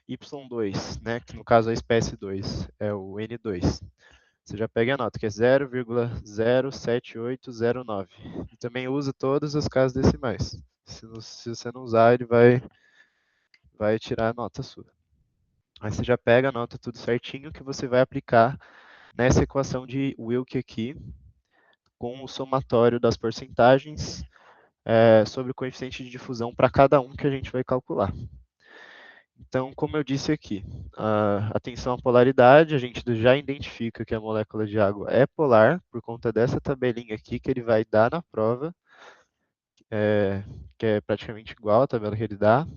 Y2, né, que no caso é a espécie 2, é o N2. Você já pega a nota, que é 0,07809. E também usa todas as casas decimais. Se você não usar, ele vai tirar a nota sua. Aí você já pega a nota tudo certinho que você vai aplicar nessa equação de Wilke aqui, com o somatório das porcentagens sobre o coeficiente de difusão para cada um que a gente vai calcular. Então, como eu disse aqui, atenção à polaridade, a gente já identifica que a molécula de água é polar, por conta dessa tabelinha aqui que ele vai dar na prova, que é praticamente igual à tabela que ele dá.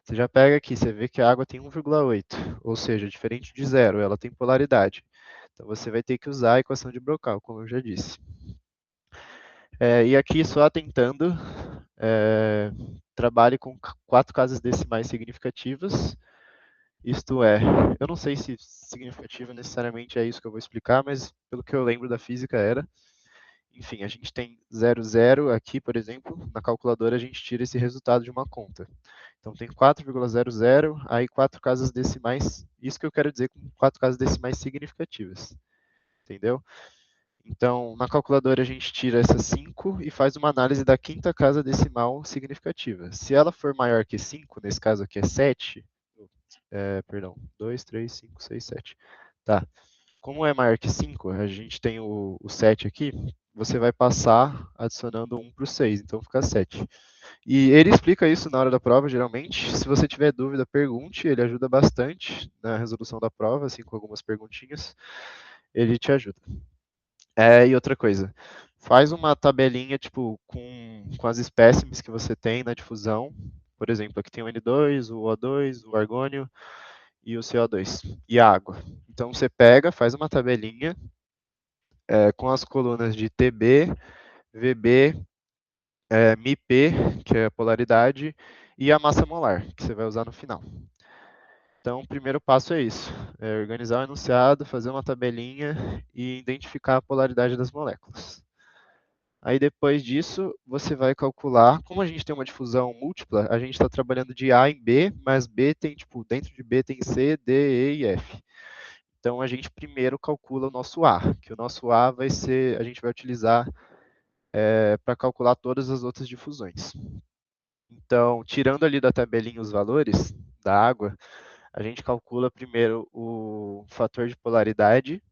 Você já pega aqui, você vê que a água tem 1,8, ou seja, diferente de zero, ela tem polaridade. Então, você vai ter que usar a equação de Brocal, como eu já disse. E aqui, só atentando, trabalhe com 4 casas decimais significativas. Isto é, eu não sei se significativa necessariamente é isso que eu vou explicar, mas pelo que eu lembro da física era. Enfim, a gente tem 00 aqui, por exemplo, na calculadora a gente tira esse resultado de uma conta. Então tem 4,00, aí 4 casas decimais, isso que eu quero dizer com 4 casas decimais significativas, entendeu? Então, na calculadora a gente tira essas 5 e faz uma análise da quinta casa decimal significativa. Se ela for maior que 5, nesse caso aqui é 7, perdão, 2, 3, 5, 6, 7. Tá. Como é maior que 5, a gente tem o 7 aqui, você vai passar adicionando 1 para o 6, então fica 7. E ele explica isso na hora da prova, geralmente. Se você tiver dúvida, pergunte, ele ajuda bastante na resolução da prova, assim, com algumas perguntinhas, ele te ajuda. E outra coisa, faz uma tabelinha, tipo, com as espécimes que você tem na difusão. Por exemplo, aqui tem o N2, o O2, o argônio e o CO2, e a água. Então você pega, faz uma tabelinha com as colunas de TB, VB, MIP, que é a polaridade, e a massa molar, que você vai usar no final. Então, o primeiro passo é isso, organizar o enunciado, fazer uma tabelinha e identificar a polaridade das moléculas. Aí, depois disso, você vai calcular, como a gente tem uma difusão múltipla, a gente está trabalhando de A em B, mas B tem, tipo, dentro de B tem C, D, E e F. Então, a gente primeiro calcula o nosso A, que o nosso A vai ser, a gente vai utilizar para calcular todas as outras difusões. Então, tirando ali da tabelinha os valores da água, a gente calcula primeiro o fator de polaridade,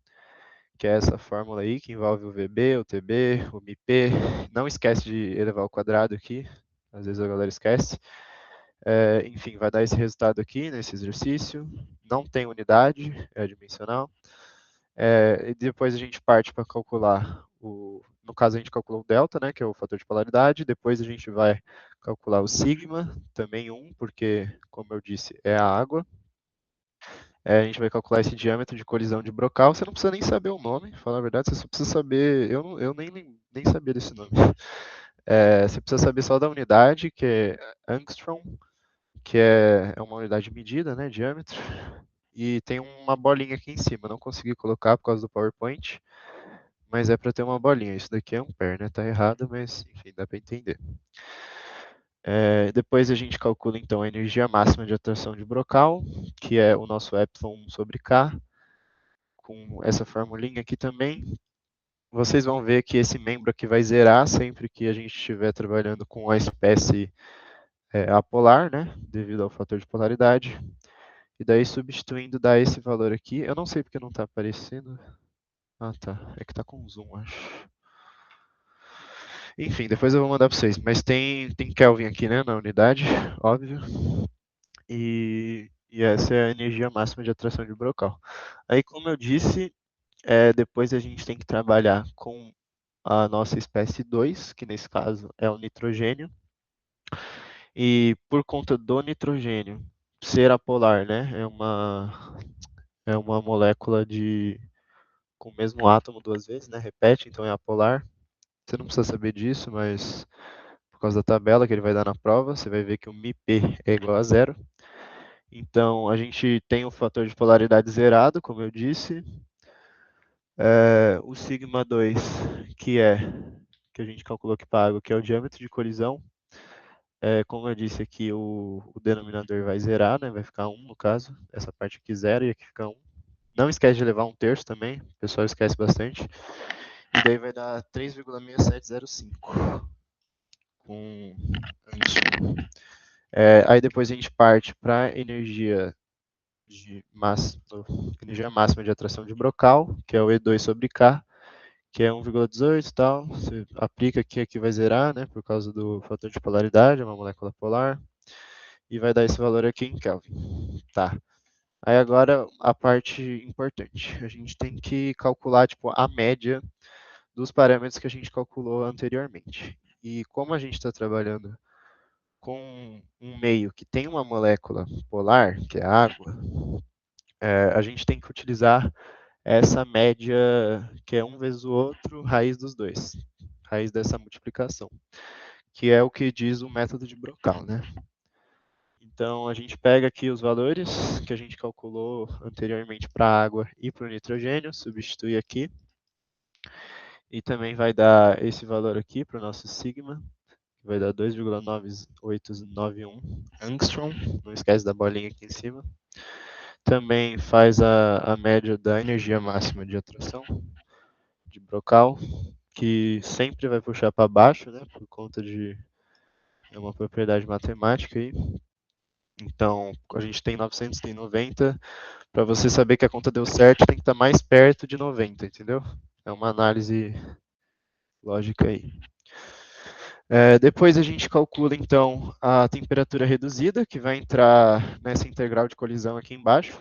que é essa fórmula aí, que envolve o VB, o TB, o MIP. Não esquece de elevar ao quadrado aqui, às vezes a galera esquece. Enfim, vai dar esse resultado aqui nesse exercício. Não tem unidade, é dimensional. E depois a gente parte para calcular no caso a gente calculou o delta, né, que é o fator de polaridade, depois a gente vai calcular o sigma, também 1, porque, como eu disse, é a água. A gente vai calcular esse diâmetro de colisão de Brocal, você não precisa nem saber o nome, falar a verdade, você só precisa saber, eu nem sabia desse nome. Você precisa saber só da unidade, que é angstrom, que é uma unidade de medida, né, diâmetro, e tem uma bolinha aqui em cima, não consegui colocar por causa do PowerPoint, mas é para ter uma bolinha. Isso daqui é ampere, né? Tá errado, mas enfim, dá para entender. Depois a gente calcula então a energia máxima de atração de Brocal, que é o nosso epsilon sobre K, com essa formulinha aqui também. Vocês vão ver que esse membro aqui vai zerar sempre que a gente estiver trabalhando com a espécie apolar, né? Devido ao fator de polaridade. E daí substituindo dá esse valor aqui. Eu não sei porque não está aparecendo. Ah, tá. É que tá com zoom, acho. Enfim, depois eu vou mandar para vocês. Mas tem Kelvin aqui, né, na unidade, óbvio. E essa é a energia máxima de atração de Brocal. Aí, como eu disse, depois a gente tem que trabalhar com a nossa espécie 2, que nesse caso é o nitrogênio. E por conta do nitrogênio ser apolar, né, é uma molécula com o mesmo átomo duas vezes, né, repete, então é apolar. Você não precisa saber disso, mas por causa da tabela que ele vai dar na prova, você vai ver que o MIP é igual a zero. Então, a gente tem o fator de polaridade zerado, como eu disse. O sigma 2, que a gente calculou aqui para a água, que é o diâmetro de colisão. Como eu disse aqui, o denominador vai zerar, né? Vai ficar 1 no caso. Essa parte aqui zero e aqui fica 1. Não esquece de levar um terço também, o pessoal esquece bastante. E daí vai dar 3,6705 com angstrom. Aí depois a gente parte para energia máxima de atração de Brocal, que é o E2 sobre K, que é 1,18 e tal. Você aplica aqui, aqui vai zerar, né, por causa do fator de polaridade, é uma molécula polar, e vai dar esse valor aqui em Kelvin. Tá. Aí agora a parte importante. A gente tem que calcular tipo, a média dos parâmetros que a gente calculou anteriormente. E como a gente está trabalhando com um meio que tem uma molécula polar, que é a água, a gente tem que utilizar essa média que é um vezes o outro, raiz dos dois, raiz dessa multiplicação, que é o que diz o método de Brocal, né? Então a gente pega aqui os valores que a gente calculou anteriormente para a água e para o nitrogênio, substitui aqui, e também vai dar esse valor aqui para o nosso sigma, que vai dar 2,9891 angstrom, não esquece da bolinha aqui em cima. Também faz a média da energia máxima de atração de Brocal, que sempre vai puxar para baixo, né, por conta de uma propriedade matemática aí. Então, a gente tem 900, tem 90. Para você saber que a conta deu certo, tem que estar mais perto de 90, entendeu? É uma análise lógica aí. Depois a gente calcula, então, a temperatura reduzida, que vai entrar nessa integral de colisão aqui embaixo.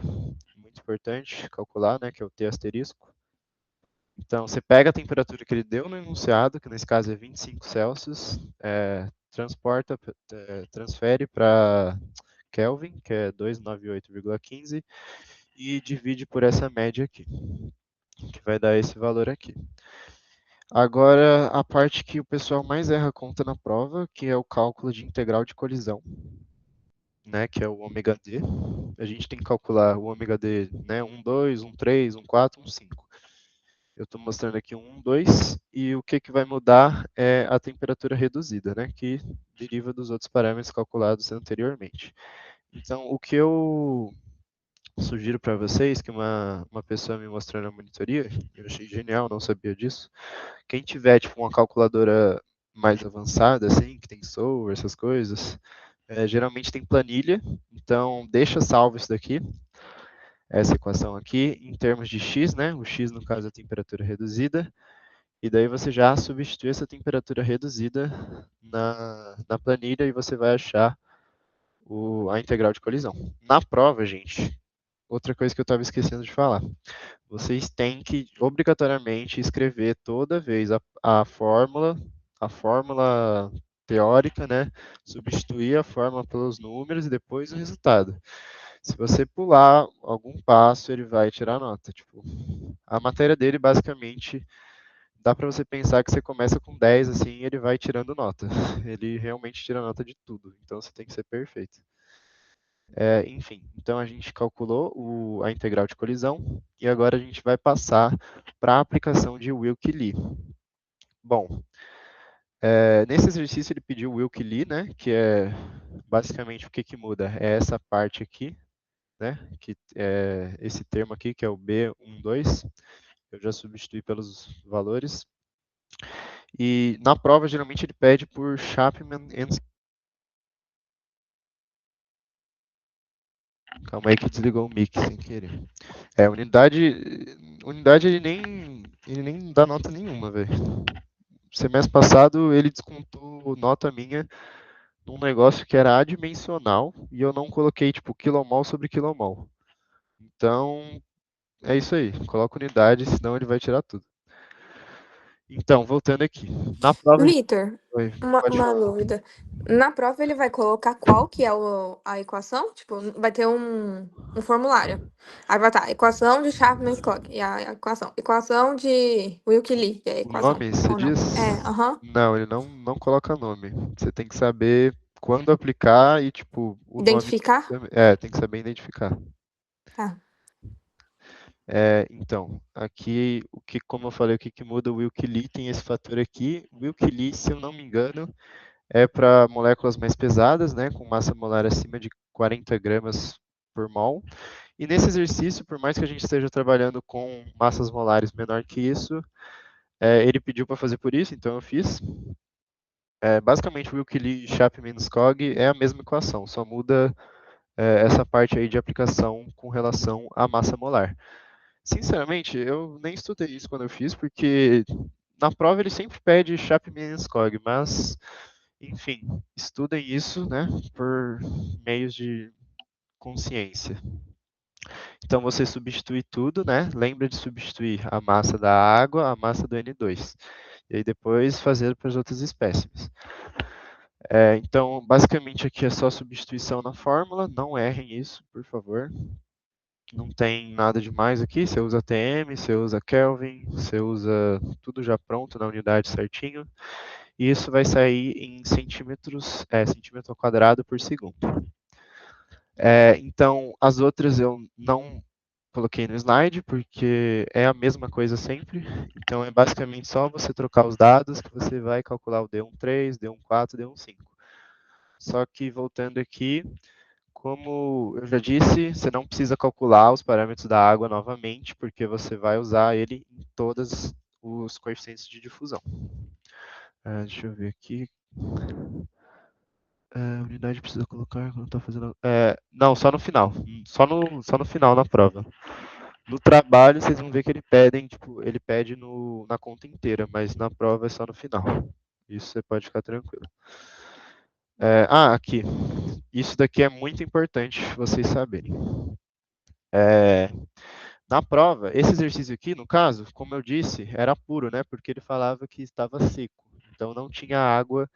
Muito importante calcular, né, que é o T asterisco. Então, você pega a temperatura que ele deu no enunciado, que nesse caso é 25 Celsius, transfere para Kelvin, que é 298,15, e divide por essa média aqui, que vai dar esse valor aqui. Agora, a parte que o pessoal mais erra conta na prova, que é o cálculo de integral de colisão, né, que é o ômega d. A gente tem que calcular o ômega d, né, 1, 2, 1, 3, 1, 4, 1, 5. Eu estou mostrando aqui 1, 2, e o que vai mudar é a temperatura reduzida, né, que deriva dos outros parâmetros calculados anteriormente. Então, o que eu sugiro para vocês, que uma pessoa me mostrou na monitoria, eu achei genial, não sabia disso. Quem tiver tipo uma calculadora mais avançada, assim, que tem Solver, essas coisas, geralmente tem planilha, então deixa salvo isso daqui, essa equação aqui, em termos de x, né? O x, no caso, é a temperatura reduzida, e daí você já substitui essa temperatura reduzida na planilha e você vai achar a integral de colisão. Na prova, gente, outra coisa que eu estava esquecendo de falar. Vocês têm que obrigatoriamente escrever toda vez a fórmula teórica, né? Substituir a fórmula pelos números e depois o resultado. Se você pular algum passo, ele vai tirar nota. Tipo, a matéria dele basicamente dá para você pensar que você começa com 10 assim, e ele vai tirando nota. Ele realmente tira nota de tudo. Então você tem que ser perfeito. Enfim, então a gente calculou a integral de colisão e agora a gente vai passar para a aplicação de Wilk-Lee. Bom, nesse exercício ele pediu Wilk-Lee, né, que é basicamente o que muda é essa parte aqui, né, que é esse termo aqui, que é o B12, eu já substituí pelos valores. E na prova, geralmente, ele pede por Chapman and... Calma aí que desligou o mic sem querer. Unidade ele nem dá nota nenhuma, velho. Semestre passado ele descontou nota minha num negócio que era adimensional e eu não coloquei tipo quilomol sobre quilomol. Então, é isso aí. Coloca unidade, senão ele vai tirar tudo. Então, voltando aqui. Na prova, Vitor, oi, uma, pode uma falar. dúvida. Na prova ele vai colocar qual que é a equação? Tipo, vai ter um formulário. Aí vai estar equação de Chapman-Clock e a equação. Equação de Wilke-Lee, que é a O equação. nome, você Ou não? diz? Aham. Não, ele não coloca nome. Você tem que saber quando aplicar e, tipo, o nome Identificar? também. Tem que saber identificar. Tá. Então, aqui, como eu falei, o que muda o Wilk-Lee tem esse fator aqui. O Wilk-Lee, se eu não me engano, é para moléculas mais pesadas, né, com massa molar acima de 40 gramas por mol. E nesse exercício, por mais que a gente esteja trabalhando com massas molares menor que isso, ele pediu para fazer por isso, então eu fiz. Basicamente, o Wilk-Lee-Chapman-Skog é a mesma equação, só muda essa parte aí de aplicação com relação à massa molar. Sinceramente, eu nem estudei isso quando eu fiz, porque na prova ele sempre pede Chapman-Skog, mas, enfim, estudem isso, né, por meios de consciência. Então você substitui tudo, né? Lembra de substituir a massa da água, a massa do N2. E aí depois fazer para as outras espécimes. Então, basicamente aqui é só substituição na fórmula, não errem isso, por favor. Não tem nada demais aqui, você usa TM, você usa Kelvin, você usa tudo já pronto na unidade certinho. E isso vai sair em centímetros, centímetro ao quadrado por segundo. Então, as outras eu não coloquei no slide, porque é a mesma coisa sempre. Então, é basicamente só você trocar os dados que você vai calcular o D13, D14, D15. Só que, voltando aqui, como eu já disse, você não precisa calcular os parâmetros da água novamente, porque você vai usar ele em todos os coeficientes de difusão. Deixa eu ver aqui. A unidade precisa colocar quando está fazendo. Não, só no final. Só no final na prova. No trabalho, vocês vão ver que ele pede na conta inteira, mas na prova é só no final. Isso você pode ficar tranquilo. Aqui. Isso daqui é muito importante vocês saberem. Na prova, esse exercício aqui, no caso, como eu disse, era puro, né? Porque ele falava que estava seco. Então não tinha água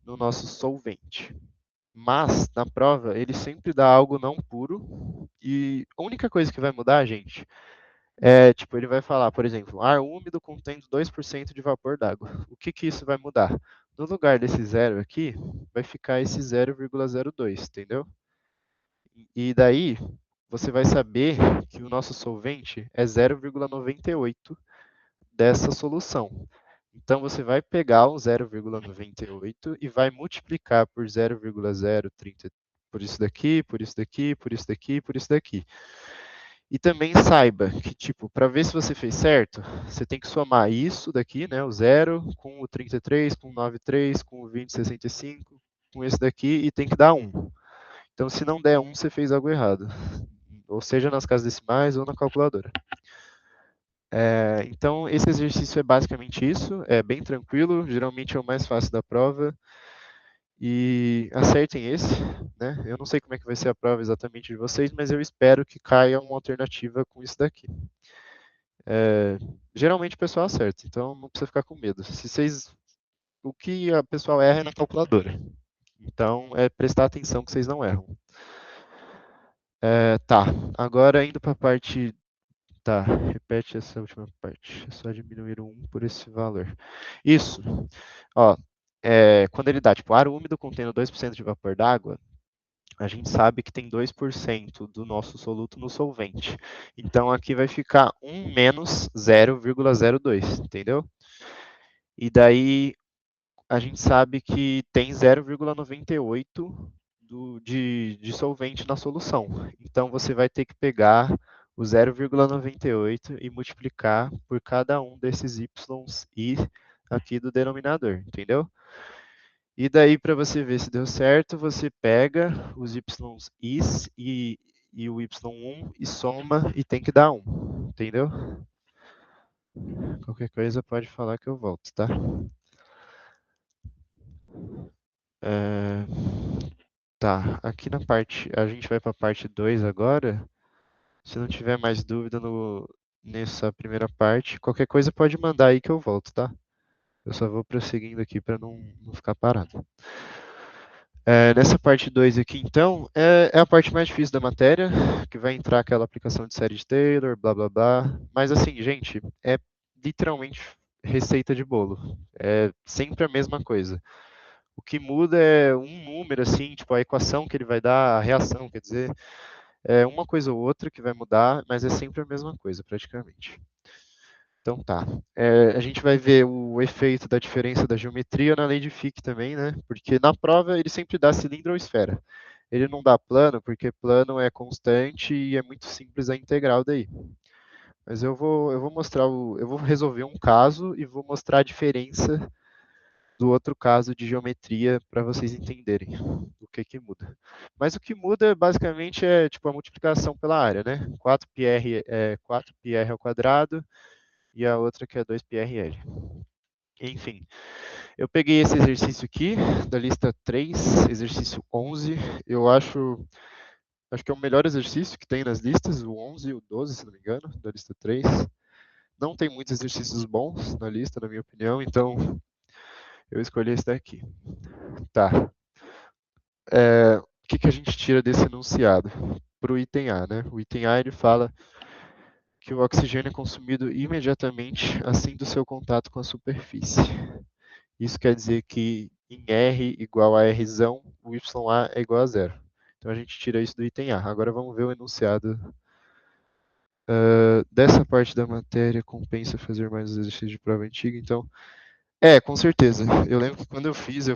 no nosso solvente. Mas, na prova, ele sempre dá algo não puro. E a única coisa que vai mudar, gente, tipo, ele vai falar, por exemplo, ar úmido contendo 2% de vapor d'água. O que que isso vai mudar? No lugar desse zero aqui, vai ficar esse 0,02, entendeu? E daí, você vai saber que o nosso solvente é 0,98 dessa solução. Então, você vai pegar o 0,98 e vai multiplicar por 0,030, por isso daqui, por isso daqui, por isso daqui, por isso daqui. E também saiba que, tipo, para ver se você fez certo, você tem que somar isso daqui, né, o 0, com o 33, com o 93, com o 2065, com esse daqui, e tem que dar 1. Então, se não der 1, você fez algo errado. Ou seja, nas casas decimais ou na calculadora. Então, esse exercício é basicamente isso. É bem tranquilo, geralmente é o mais fácil da prova. E acertem esse, né? Eu não sei como é que vai ser a prova exatamente de vocês, mas eu espero que caia uma alternativa com isso daqui. Geralmente o pessoal acerta, então não precisa ficar com medo. O que a pessoa erra é na calculadora. Então, é prestar atenção que vocês não erram. Tá, agora indo para a parte. Tá, repete essa última parte. É só diminuir o 1 por esse valor. Isso. Ó, quando ele dá, tipo, ar úmido contendo 2% de vapor d'água, a gente sabe que tem 2% do nosso soluto no solvente. Então, aqui vai ficar 1 menos 0,02, entendeu? E daí, a gente sabe que tem 0,98 de solvente na solução. Então, você vai ter que pegar o 0,98 e multiplicar por cada um desses y's e aqui do denominador, entendeu? E daí, para você ver se deu certo, você pega os y's e o y1 e soma e tem que dar 1, entendeu? Qualquer coisa pode falar que eu volto, tá? Tá, aqui na parte, a gente vai para a parte 2 agora. Se não tiver mais dúvida nessa primeira parte, qualquer coisa pode mandar aí que eu volto, tá? Eu só vou prosseguindo aqui para não ficar parado. Nessa parte 2 aqui, então, é a parte mais difícil da matéria, que vai entrar aquela aplicação de série de Taylor, blá blá blá. Mas assim, gente, é literalmente receita de bolo. É sempre a mesma coisa. O que muda é um número, assim, tipo a equação que ele vai dar, a reação, quer dizer, é uma coisa ou outra que vai mudar, mas é sempre a mesma coisa, praticamente. Então tá. A gente vai ver o efeito da diferença da geometria na lei de Fick também, né? Porque na prova ele sempre dá cilindro ou esfera. Ele não dá plano, porque plano é constante e é muito simples a integral daí. Mas eu vou mostrar eu vou resolver um caso e vou mostrar a diferença do outro caso de geometria para vocês entenderem o que que muda. Mas o que muda basicamente é tipo a multiplicação pela área, né? 4πr é 4πr ao quadrado e a outra que é 2πrl. Enfim, eu peguei esse exercício aqui da lista 3, exercício 11. Eu acho que é o melhor exercício que tem nas listas, o 11 e o 12, se não me engano, da lista 3. Não tem muitos exercícios bons na lista, na minha opinião, então eu escolhi esse daqui. Tá. O que que a gente tira desse enunciado? Para o item A, né? O item A ele fala que o oxigênio é consumido imediatamente assim do seu contato com a superfície. Isso quer dizer que em R igual a Rzão, o YA é igual a zero. Então a gente tira isso do item A. Agora vamos ver o enunciado. Dessa parte da matéria compensa fazer mais exercícios de prova antiga. Então, com certeza. Eu lembro que quando eu fiz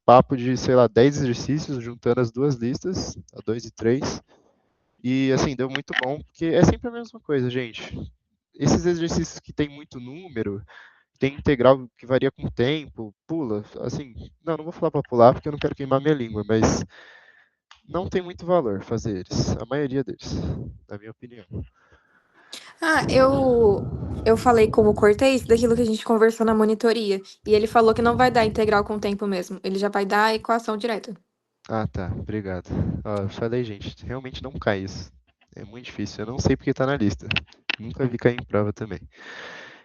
papo de, sei lá, 10 exercícios, juntando as duas listas, a 2 e 3. E, assim, deu muito bom, porque é sempre a mesma coisa, gente. Esses exercícios que tem muito número, tem integral que varia com o tempo, pula, assim, não vou falar para pular porque eu não quero queimar minha língua, mas não tem muito valor fazer eles, a maioria deles, na minha opinião. Ah, eu falei como cortei isso daquilo que a gente conversou na monitoria. E ele falou que não vai dar integral com o tempo mesmo. Ele já vai dar a equação direta. Ah, tá, obrigado. Ó, eu falei, gente, realmente não cai isso. É muito difícil, eu não sei porque tá na lista. Nunca vi cair em prova também.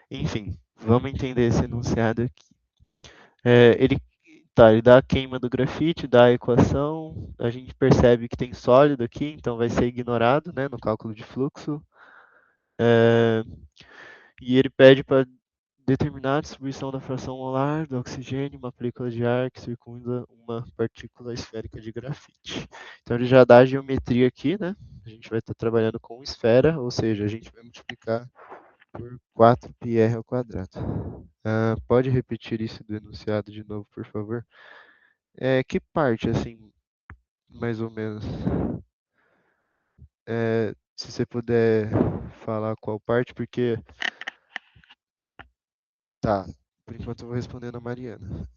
Enfim, vamos entender esse enunciado aqui. Ele dá a queima do grafite, dá a equação, a gente percebe que tem sólido aqui, então vai ser ignorado, né, no cálculo de fluxo. E ele pede para determinar a distribuição da fração molar do oxigênio em uma película de ar que circunda uma partícula esférica de grafite. Então ele já dá a geometria aqui, né? A gente vai estar trabalhando com esfera, ou seja, a gente vai multiplicar por 4πr ao quadrado. Pode repetir isso do enunciado de novo, por favor? Que parte, assim, mais ou menos? Se você puder falar qual parte, porque... Tá, por enquanto eu vou respondendo a Mariana.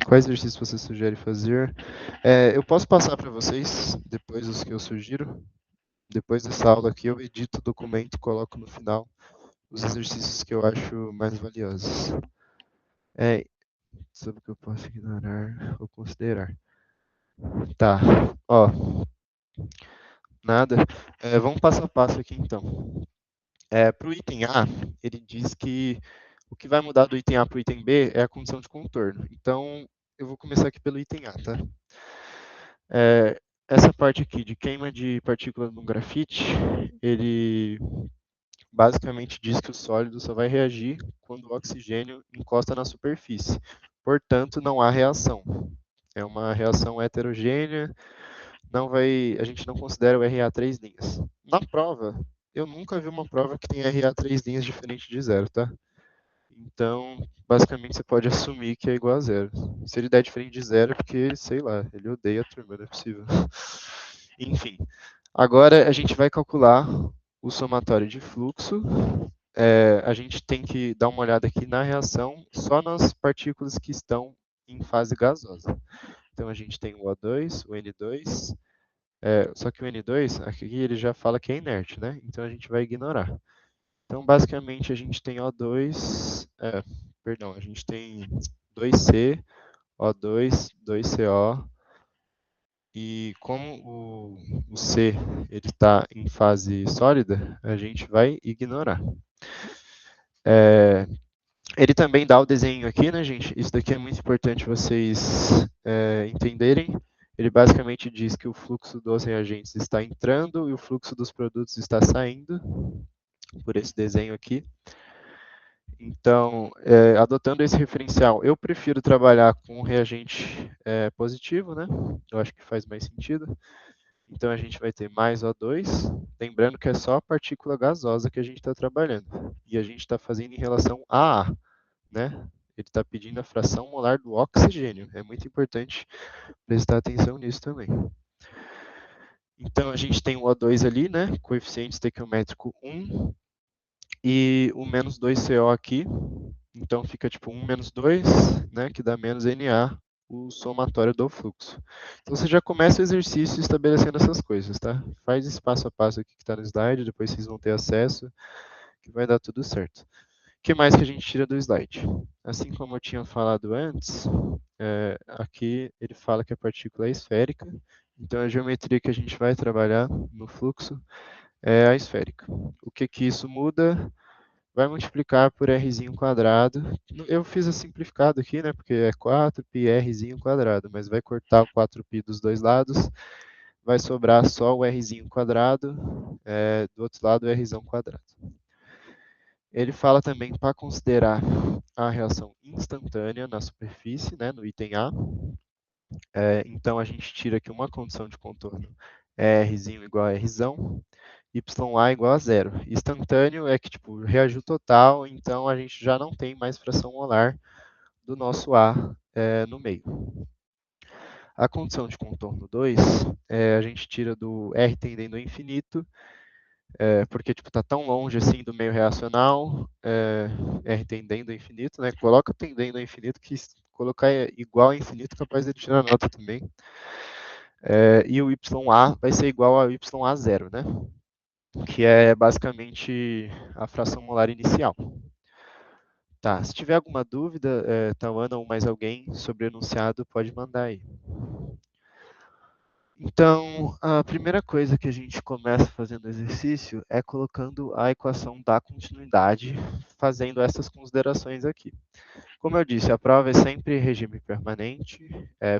Quais exercícios você sugere fazer? Eu posso passar para vocês depois os que eu sugiro. Depois dessa aula aqui eu edito o documento e coloco no final os exercícios que eu acho mais valiosos. Sobre o que eu posso ignorar ou considerar. Tá, ó, nada. Vamos passo a passo aqui então. Para o item A, ele diz que o que vai mudar do item A para o item B é a condição de contorno. Então, eu vou começar aqui pelo item A, tá? Essa parte aqui de queima de partículas no grafite, ele basicamente diz que o sólido só vai reagir quando o oxigênio encosta na superfície. Portanto, não há reação. É uma reação heterogênea, a gente não considera o RA 3 linhas. Na prova, eu nunca vi uma prova que tem RA 3 linhas diferente de zero, tá? Então, basicamente, você pode assumir que é igual a zero. Se ele der diferente de zero, é porque, sei lá, ele odeia a turma, não é possível. Enfim, agora a gente vai calcular o somatório de fluxo. A gente tem que dar uma olhada aqui na reação só nas partículas que estão em fase gasosa. Então, a gente tem o O2, o N2, só que o N2, aqui ele já fala que é inerte, né? Então, a gente vai ignorar. Então, basicamente, a gente tem O2, a gente tem 2C, O2, 2CO, e como o C ele está em fase sólida, a gente vai ignorar. Ele também dá o desenho aqui, né, gente? Isso daqui é muito importante vocês entenderem. Ele basicamente diz que o fluxo dos reagentes está entrando e o fluxo dos produtos está saindo, por esse desenho aqui. Então, adotando esse referencial, eu prefiro trabalhar com um reagente positivo, né? Eu acho que faz mais sentido. Então a gente vai ter mais O2, lembrando que é só a partícula gasosa que a gente está trabalhando. E a gente está fazendo em relação a A, né? Ele está pedindo a fração molar do oxigênio. É muito importante prestar atenção nisso também. Então a gente tem o O2 ali, né? Coeficiente estequiométrico 1 e o menos 2CO aqui. Então fica tipo 1 menos 2, né? Que dá menos Na, o somatório do fluxo. Então você já começa o exercício estabelecendo essas coisas, tá? Faz esse passo a passo aqui que está no slide, depois vocês vão ter acesso, que vai dar tudo certo. O que mais que a gente tira do slide? Assim como eu tinha falado antes, aqui ele fala que a partícula é esférica, então a geometria que a gente vai trabalhar no fluxo é a esférica. O que que isso muda? Vai multiplicar por rzinho quadrado. Eu fiz a simplificado aqui, né, porque é 4π rzinho quadrado, mas vai cortar o 4π dos dois lados, vai sobrar só o rzinho quadrado, do outro lado o rzão quadrado. Ele fala também para considerar a reação instantânea na superfície, né, no item A. Então a gente tira aqui uma condição de contorno, Rzinho igual a Rzão, YA igual a zero. Instantâneo é que tipo, reagiu total, então a gente já não tem mais fração molar do nosso A no meio. A condição de contorno 2, a gente tira do R tendendo ao infinito, porque tipo, tá tão longe assim do meio reacional, R tendendo ao infinito, né? Coloca tendendo ao infinito, que colocar igual a infinito capaz de tirar nota também. E o YA vai ser igual ao YA0, né? Que é basicamente a fração molar inicial. Tá, se tiver alguma dúvida, Tauana ou mais alguém sobre o enunciado, pode mandar aí. Então, a primeira coisa que a gente começa fazendo o exercício é colocando a equação da continuidade, fazendo essas considerações aqui. Como eu disse, a prova é sempre regime permanente,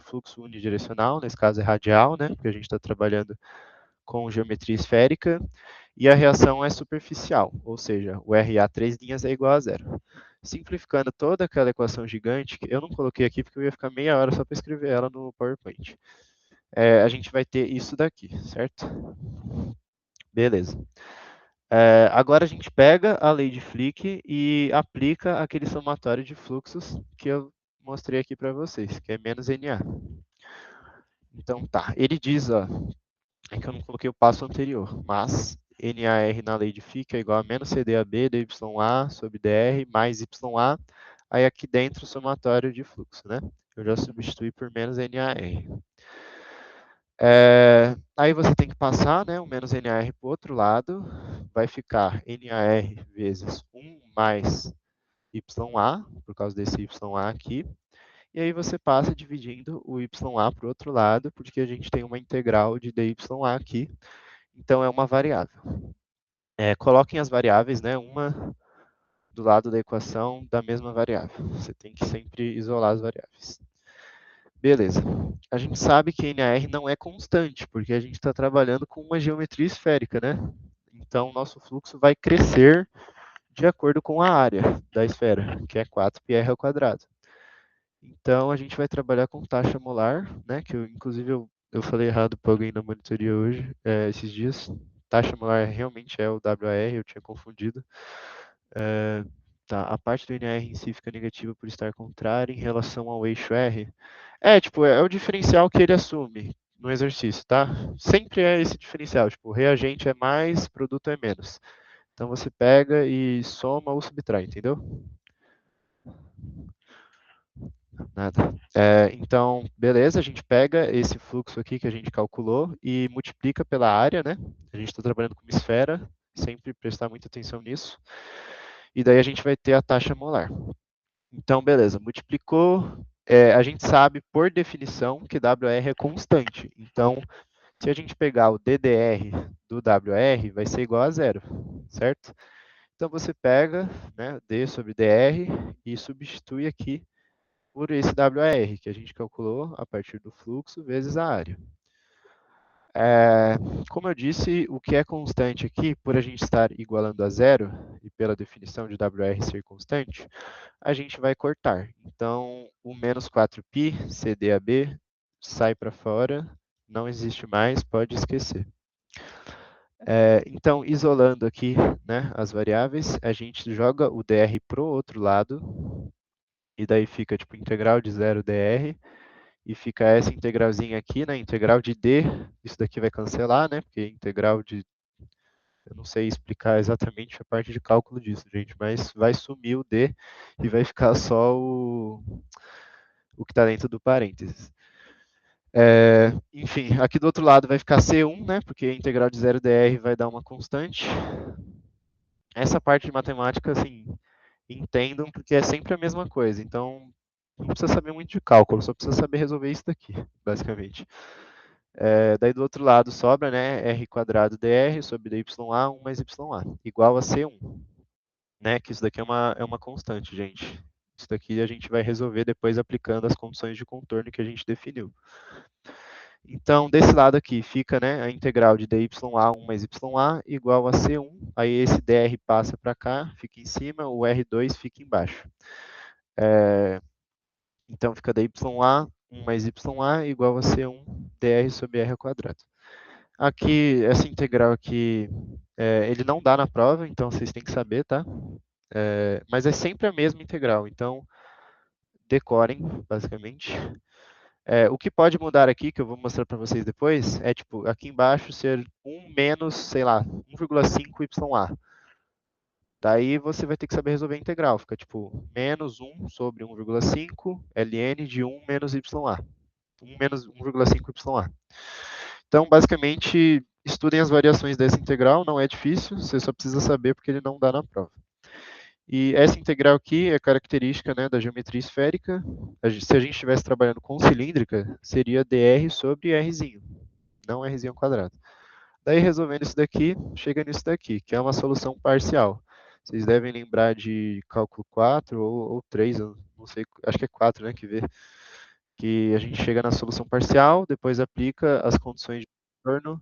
fluxo unidirecional, nesse caso é radial, né, porque a gente está trabalhando com geometria esférica, e a reação é superficial, ou seja, o RA 3 linhas é igual a zero. Simplificando toda aquela equação gigante, que eu não coloquei aqui porque eu ia ficar meia hora só para escrever ela no PowerPoint. A gente vai ter isso daqui, certo? Beleza. Agora a gente pega a lei de Flick e aplica aquele somatório de fluxos que eu mostrei aqui para vocês, que é menos NA. Então tá, ele diz, ó, é que eu não coloquei o passo anterior, mas NAR na lei de Fick é igual a menos CDAB DYA sobre DR mais YA, aí aqui dentro o somatório de fluxo, né? Eu já substituí por menos NAR. Aí você tem que passar, né, o menos NAR para o outro lado, vai ficar NAR vezes 1 mais YA, por causa desse YA aqui, e aí você passa dividindo o YA para o outro lado, porque a gente tem uma integral de DYA aqui, então é uma variável. Coloquem as variáveis, né, uma do lado da equação da mesma variável. Você tem que sempre isolar as variáveis. Beleza. A gente sabe que NAR não é constante, porque a gente está trabalhando com uma geometria esférica, né? Então, nosso fluxo vai crescer de acordo com a área da esfera, que é 4πr ao quadrado. Então, a gente vai trabalhar com taxa molar, né? Que inclusive eu falei errado para alguém na monitoria hoje, esses dias. Taxa molar realmente é o WR, eu tinha confundido. Tá, a parte do NR em si fica negativa por estar contrária em relação ao eixo R. Tipo, é o diferencial que ele assume no exercício, tá? Sempre é esse diferencial, tipo, reagente é mais, produto é menos. Então você pega e soma ou subtrai, entendeu? Nada. Então, beleza, a gente pega esse fluxo aqui que a gente calculou e multiplica pela área, né? A gente está trabalhando com uma esfera, sempre prestar muita atenção nisso. E daí a gente vai ter a taxa molar. Então, beleza, multiplicou. A gente sabe, por definição, que WR é constante. Então, se a gente pegar o DDR do WR, vai ser igual a zero, certo? Então, você pega, né, D sobre DR e substitui aqui por esse WR, que a gente calculou a partir do fluxo vezes a área. Como eu disse, o que é constante aqui, por a gente estar igualando a zero, e pela definição de WR ser constante, a gente vai cortar. Então, o menos 4π CDAB sai para fora, não existe mais, pode esquecer. Então, isolando aqui, né, as variáveis, a gente joga o dr para o outro lado, e daí fica tipo integral de 0 dr, e fica essa integralzinha aqui, né, integral de d, isso daqui vai cancelar, né, porque integral de, eu não sei explicar exatamente a parte de cálculo disso, gente, mas vai sumir o d e vai ficar só o que está dentro do parênteses. Enfim, aqui do outro lado vai ficar C1, né, porque a integral de 0 dr vai dar uma constante. Essa parte de matemática, assim, entendam, porque é sempre a mesma coisa. Então, não precisa saber muito de cálculo, só precisa saber resolver isso daqui, basicamente. Daí do outro lado sobra, né, r quadrado dr sobre dy 1 mais ya, igual a C1. Né, que isso daqui é uma constante, gente. Isso daqui a gente vai resolver depois aplicando as condições de contorno que a gente definiu. Então, desse lado aqui fica, né, a integral de dy1 mais ya igual a C1. Aí esse dr passa para cá, fica em cima, o R2 fica embaixo. Então, fica dy1 mais ya igual a C1 dr sobre r ao quadrado. Aqui, essa integral aqui, ele não dá na prova, então vocês têm que saber, tá? Mas é sempre a mesma integral, então decorem, basicamente. O que pode mudar aqui, que eu vou mostrar para vocês depois, é tipo, aqui embaixo ser 1 menos, sei lá, 1,5 ya. Daí você vai ter que saber resolver a integral. Fica tipo, menos 1 sobre 1,5 ln de 1 menos ya. 1 menos 1,5 ya. Então, basicamente, estudem as variações dessa integral, não é difícil, você só precisa saber porque ele não dá na prova. E essa integral aqui é característica, né, da geometria esférica. Se a gente estivesse trabalhando com cilíndrica, seria dr sobre rzinho, não rzinho ao quadrado. Daí, resolvendo isso daqui, chega nisso daqui, que é uma solução parcial. Vocês devem lembrar de cálculo 4 ou 3, eu não sei, acho que é 4, né, que vê. Que a gente chega na solução parcial, depois aplica as condições de contorno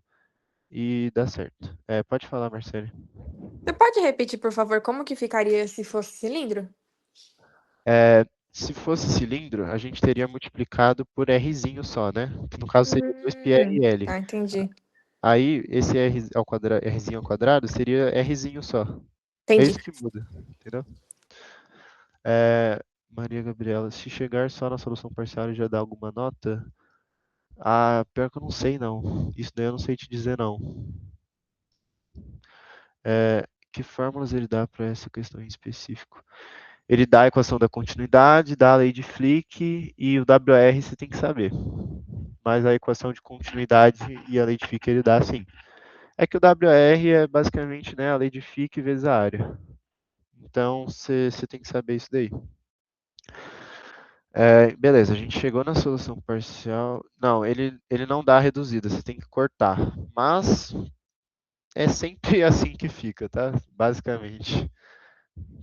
e dá certo. Pode falar, Marcelo. Você pode repetir, por favor, como que ficaria se fosse cilindro? Se fosse cilindro, a gente teria multiplicado por Rzinho só, né? Que no caso seria 2πrl. Tá, entendi. Aí, esse Rzinho ao quadrado seria Rzinho só. É Entendi. isso que muda, entendeu? Maria Gabriela, se chegar só na solução parcial já dá alguma nota? Pior que eu não sei, não. Isso daí eu não sei te dizer, não. Que fórmulas ele dá para essa questão em específico? Ele dá a equação da continuidade, dá a lei de Fick e o WR você tem que saber. Mas a equação de continuidade e a lei de Fick ele dá sim. É que o WR é basicamente, né, a lei de Fick vezes a área. Então você tem que saber isso daí. Beleza, a gente chegou na solução parcial. Não, ele não dá a reduzida, você tem que cortar. Mas é sempre assim que fica, tá? Basicamente.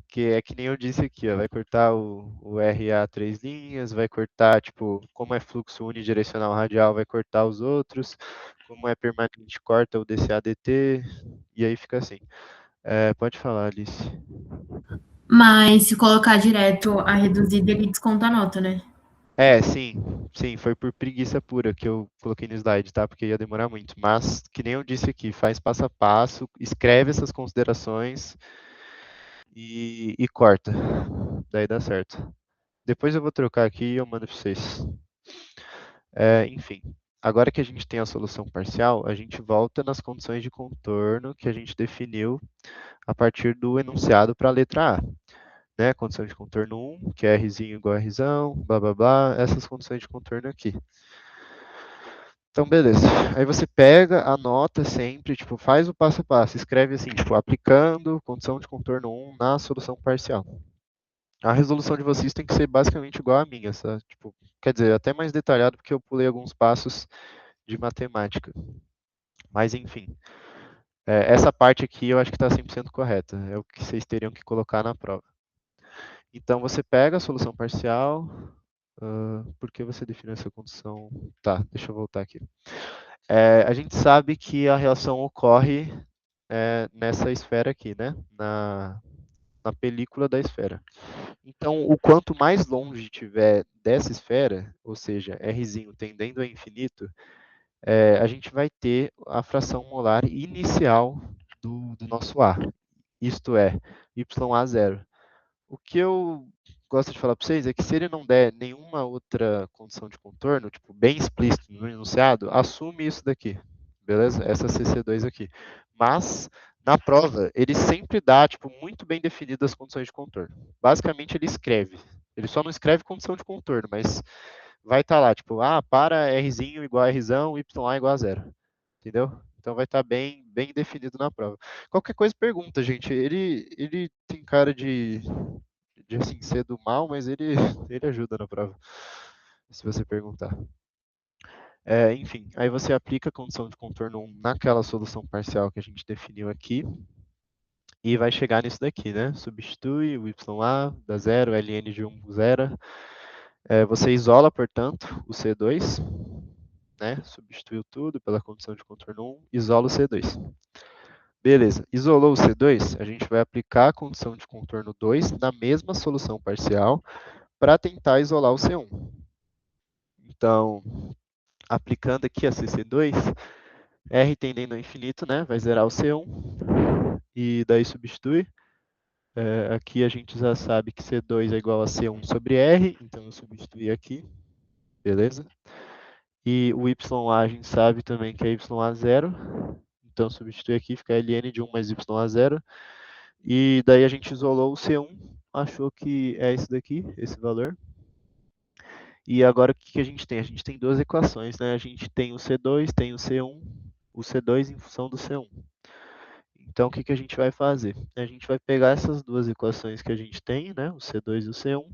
Que é que nem eu disse aqui, ó, vai cortar o RA 3 linhas, vai cortar, tipo, como é fluxo unidirecional radial, vai cortar os outros, como é permanente, corta o DCA-DT, e aí fica assim. Pode falar, Alice. Mas se colocar direto a reduzida, ele desconta a nota, né? Sim, foi por preguiça pura que eu coloquei no slide, tá? Porque ia demorar muito. Mas, que nem eu disse aqui, faz passo a passo, escreve essas considerações e corta. Daí dá certo. Depois eu vou trocar aqui e eu mando para vocês. Enfim, agora que a gente tem a solução parcial, a gente volta nas condições de contorno que a gente definiu a partir do enunciado para a letra A. Né? Condição de contorno 1, que é Rzinho igual a Rzão, blá blá blá, essas condições de contorno aqui. Então, beleza. Aí você pega, anota sempre, tipo, faz o passo a passo, escreve assim, tipo, aplicando condição de contorno 1 na solução parcial. A resolução de vocês tem que ser basicamente igual à minha, sabe? Tipo, quer dizer, até mais detalhado porque eu pulei alguns passos de matemática. Mas, enfim, essa parte aqui eu acho que está 100% correta. É o que vocês teriam que colocar na prova. Então, você pega a solução parcial. Por que você define essa condição? Tá, deixa eu voltar aqui. A gente sabe que a reação ocorre nessa esfera aqui, né? Na película da esfera. Então, o quanto mais longe tiver dessa esfera, ou seja, Rzinho tendendo a infinito, a gente vai ter a fração molar inicial do nosso A, isto é, YA0. O que eu gosto de falar para vocês é que se ele não der nenhuma outra condição de contorno, tipo, bem explícito no enunciado, assume isso daqui, beleza? Essa CC2 aqui. Mas, na prova, ele sempre dá, tipo, muito bem definidas as condições de contorno. Basicamente, ele escreve. Ele só não escreve condição de contorno, mas vai estar lá, tipo, para Rzinho igual a Rzão, YA igual a zero. Entendeu? Então vai estar bem definido na prova. Qualquer coisa, pergunta, gente. Ele tem cara de assim, ser do mal, mas ele ajuda na prova, se você perguntar. Enfim, aí você aplica a condição de contorno 1 naquela solução parcial que a gente definiu aqui, e vai chegar nisso daqui, né? Substitui o YA, dá zero, ln de 1, zero. Você isola, portanto, o C2, né? Substituiu tudo pela condição de contorno 1, isola o C2. Beleza, isolou o C2, a gente vai aplicar a condição de contorno 2 na mesma solução parcial para tentar isolar o C1. Então, aplicando aqui a CC2, R tendendo ao infinito, né, vai zerar o C1, e daí substitui. Aqui a gente já sabe que C2 é igual a C1 sobre R, então eu substituí aqui, beleza? E o YA a gente sabe também que é YA0, então substitui aqui, fica ln de 1 mais YA0, e daí a gente isolou o C1, achou que é esse daqui, esse valor. E agora o que a gente tem? A gente tem duas equações, né? A gente tem o C2, tem o C1, o C2 em função do C1. Então o que a gente vai fazer? A gente vai pegar essas duas equações que a gente tem, né? O C2 e o C1,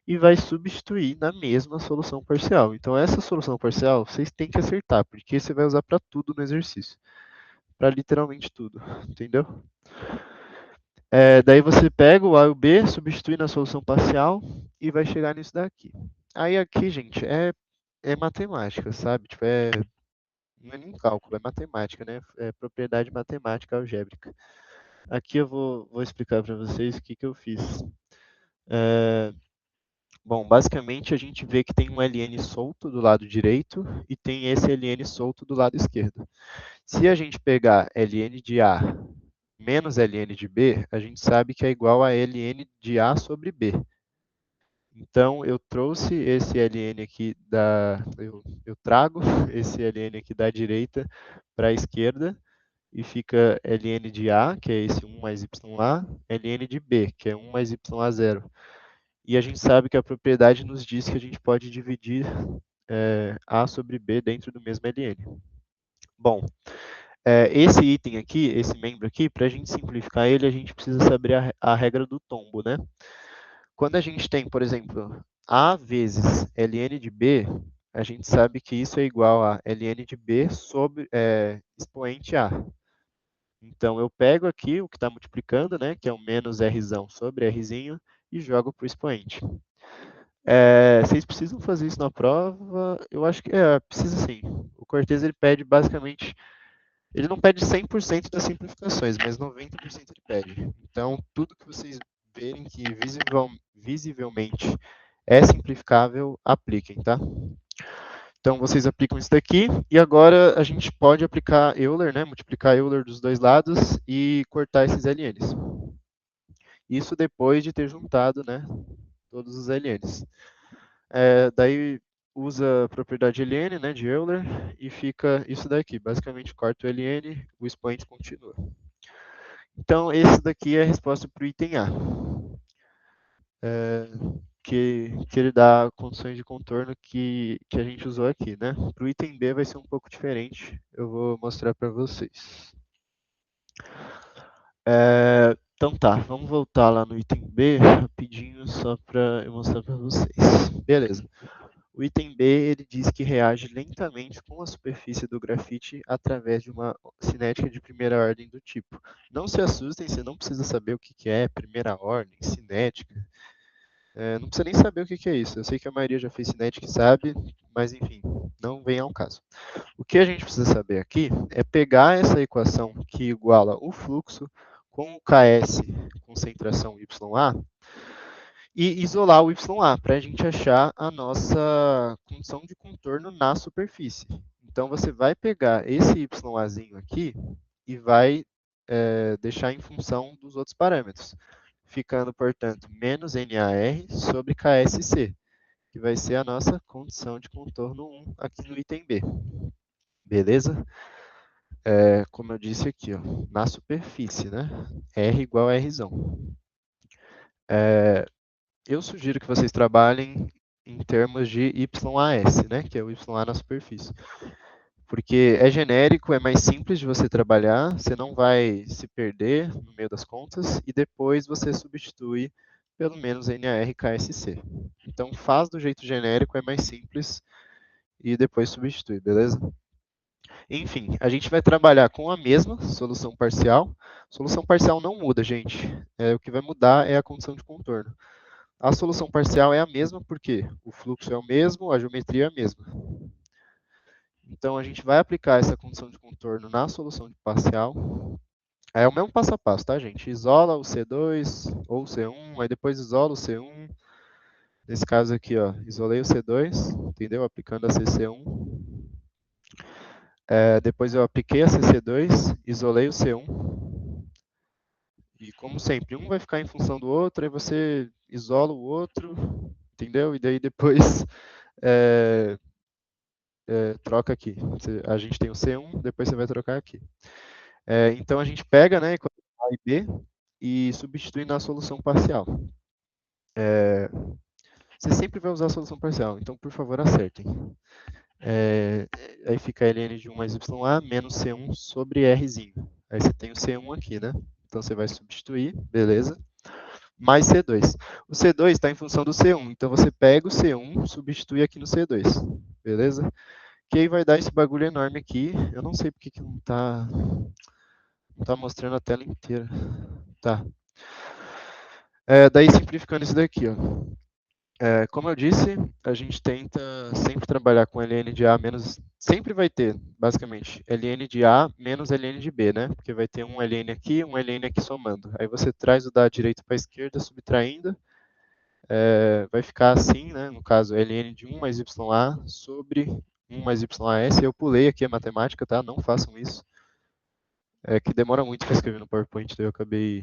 e vai substituir na mesma solução parcial. Então essa solução parcial vocês têm que acertar, porque você vai usar para tudo no exercício. Para literalmente tudo, entendeu? Daí você pega o A e o B, substitui na solução parcial e vai chegar nisso daqui. Aí aqui, gente, é matemática, sabe? Tipo, não é nem cálculo, é matemática, né? É propriedade matemática algébrica. Aqui eu vou explicar para vocês o que eu fiz. Bom, basicamente a gente vê que tem um ln solto do lado direito e tem esse ln solto do lado esquerdo. Se a gente pegar ln de A menos ln de B, a gente sabe que é igual a ln de A sobre B. Então, eu trouxe esse ln aqui eu trago esse ln aqui da direita para a esquerda e fica ln de A, que é esse 1 mais YA, ln de B, que é 1 mais YA0. E a gente sabe que a propriedade nos diz que a gente pode dividir A sobre B dentro do mesmo ln. Bom, esse item aqui, esse membro aqui, para a gente simplificar ele, a gente precisa saber a regra do tombo, né? Quando a gente tem, por exemplo, A vezes ln de B, a gente sabe que isso é igual a ln de B sobre expoente A. Então, eu pego aqui o que está multiplicando, né, que é o menos Rzão sobre Rzinho, e jogo para o expoente. Vocês precisam fazer isso na prova? Eu acho que precisa sim. O Cortez, ele pede basicamente, ele não pede 100% das simplificações, mas 90% ele pede. Então, tudo que vocês verem que visivelmente é simplificável, apliquem, tá? Então, vocês aplicam isso daqui, e agora a gente pode aplicar Euler, né? Multiplicar Euler dos dois lados e cortar esses LNs. Isso depois de ter juntado, né, todos os LNs. Daí usa a propriedade ln, né, de Euler, e fica isso daqui. Basicamente, corta o ln, o expoente continua. Então, esse daqui é a resposta para o item A. Que ele dá condições de contorno que a gente usou aqui, né? Para o item B vai ser um pouco diferente. Eu vou mostrar para vocês. Então tá, vamos voltar lá no item B rapidinho só para eu mostrar para vocês. Beleza. O item B, ele diz que reage lentamente com a superfície do grafite através de uma cinética de primeira ordem do tipo. Não se assustem, você não precisa saber o que é primeira ordem, cinética. Não precisa nem saber o que é isso. Eu sei que a maioria já fez cinética e sabe, mas enfim, não vem ao caso. O que a gente precisa saber aqui é pegar essa equação que iguala o fluxo com o Ks, concentração YA, e isolar o YA para a gente achar a nossa condição de contorno na superfície. Então, você vai pegar esse YAzinho aqui e vai deixar em função dos outros parâmetros, ficando, portanto, menos NAR sobre KSC, que vai ser a nossa condição de contorno 1 aqui no item B. Beleza? Como eu disse aqui, ó, na superfície, né? R igual a Rzão. Eu sugiro que vocês trabalhem em termos de YAS, né? Que é o YA na superfície. Porque é genérico, é mais simples de você trabalhar, você não vai se perder no meio das contas, e depois você substitui pelo menos NARKSC. Então, faz do jeito genérico, é mais simples, e depois substitui, beleza? Enfim, a gente vai trabalhar com a mesma solução parcial. Solução parcial não muda, gente. O que vai mudar é a condição de contorno. A solução parcial é a mesma porque o fluxo é o mesmo, a geometria é a mesma. Então, a gente vai aplicar essa condição de contorno na solução de parcial. É o mesmo passo a passo, tá, gente? Isola o C2 ou o C1, aí depois isola o C1. Nesse caso aqui, ó, isolei o C2, entendeu? Aplicando a CC1. Depois eu apliquei a CC2, isolei o C1. E como sempre, um vai ficar em função do outro, aí você isola o outro, entendeu? E daí depois troca aqui. A gente tem o C1, depois você vai trocar aqui. Então a gente pega, né, A e B e substitui na solução parcial. Você sempre vai usar a solução parcial, então por favor acertem. Aí fica ln de 1 mais YA menos C1 sobre Rzinho. Aí você tem o C1 aqui, né? Então você vai substituir, beleza? Mais C2. O C2 está em função do C1, então você pega o C1, substitui aqui no C2, beleza? Que aí vai dar esse bagulho enorme aqui. Eu não sei porque que não tá mostrando a tela inteira. Tá. Daí simplificando isso daqui, ó. Como eu disse, a gente tenta sempre trabalhar com ln de A menos... Sempre vai ter, basicamente, ln de A menos ln de B, né? Porque vai ter um ln aqui, um ln aqui somando. Aí você traz o da direita para a esquerda, subtraindo. Vai ficar assim, né? No caso, ln de 1 mais YA sobre 1 mais YAS. Eu pulei aqui a matemática, tá? Não façam isso. Que demora muito para escrever no PowerPoint, daí eu acabei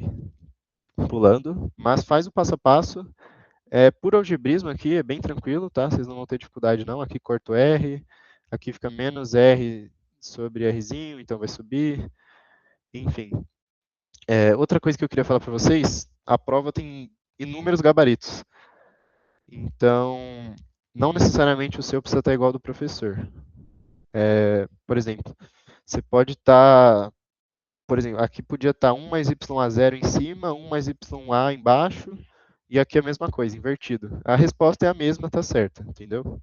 pulando. Mas faz o passo a passo. Por algebrismo aqui é bem tranquilo, tá? Vocês não vão ter dificuldade não. Aqui corto R, aqui fica menos R sobre Rzinho, então vai subir. Enfim. Outra coisa que eu queria falar para vocês, a prova tem inúmeros gabaritos. Então, não necessariamente o seu precisa estar igual ao do professor. Por exemplo, você pode estar... Por exemplo, aqui podia estar 1 mais YA0 em cima, 1 mais YA embaixo, e aqui a mesma coisa, invertido. A resposta é a mesma, tá certa, entendeu?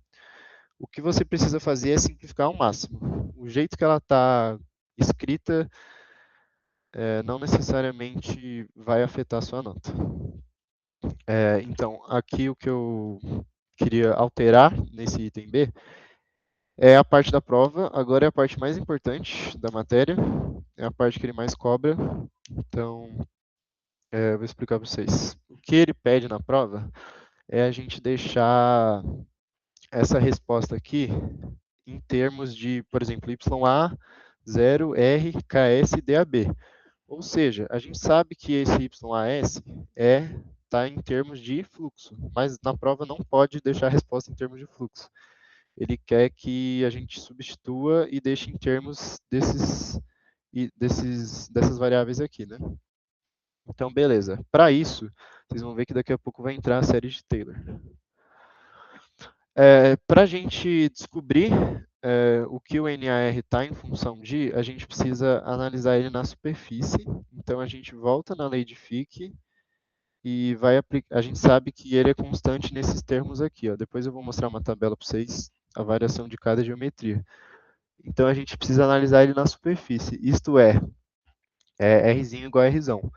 O que você precisa fazer é simplificar ao máximo. O jeito que ela está escrita não necessariamente vai afetar a sua nota. Então, aqui o que eu queria alterar nesse item B é a parte da prova. Agora é a parte mais importante da matéria, é a parte que ele mais cobra. Então, eu vou explicar para vocês. O que ele pede na prova é a gente deixar essa resposta aqui em termos de, por exemplo, YA, 0, R, KS e DAB. Ou seja, a gente sabe que esse YAS está em termos de fluxo, mas na prova não pode deixar a resposta em termos de fluxo. Ele quer que a gente substitua e deixe em termos dessas variáveis aqui, né? Então, beleza. Para isso, vocês vão ver que daqui a pouco vai entrar a série de Taylor. Para a gente descobrir o que o NAR está em função de, a gente precisa analisar ele na superfície. Então, a gente volta na lei de Fick e vai aplicar. A gente sabe que ele é constante nesses termos aqui. Ó. Depois eu vou mostrar uma tabela para vocês, a variação de cada geometria. Então, a gente precisa analisar ele na superfície. Isto é Rzinho igual a Rzão.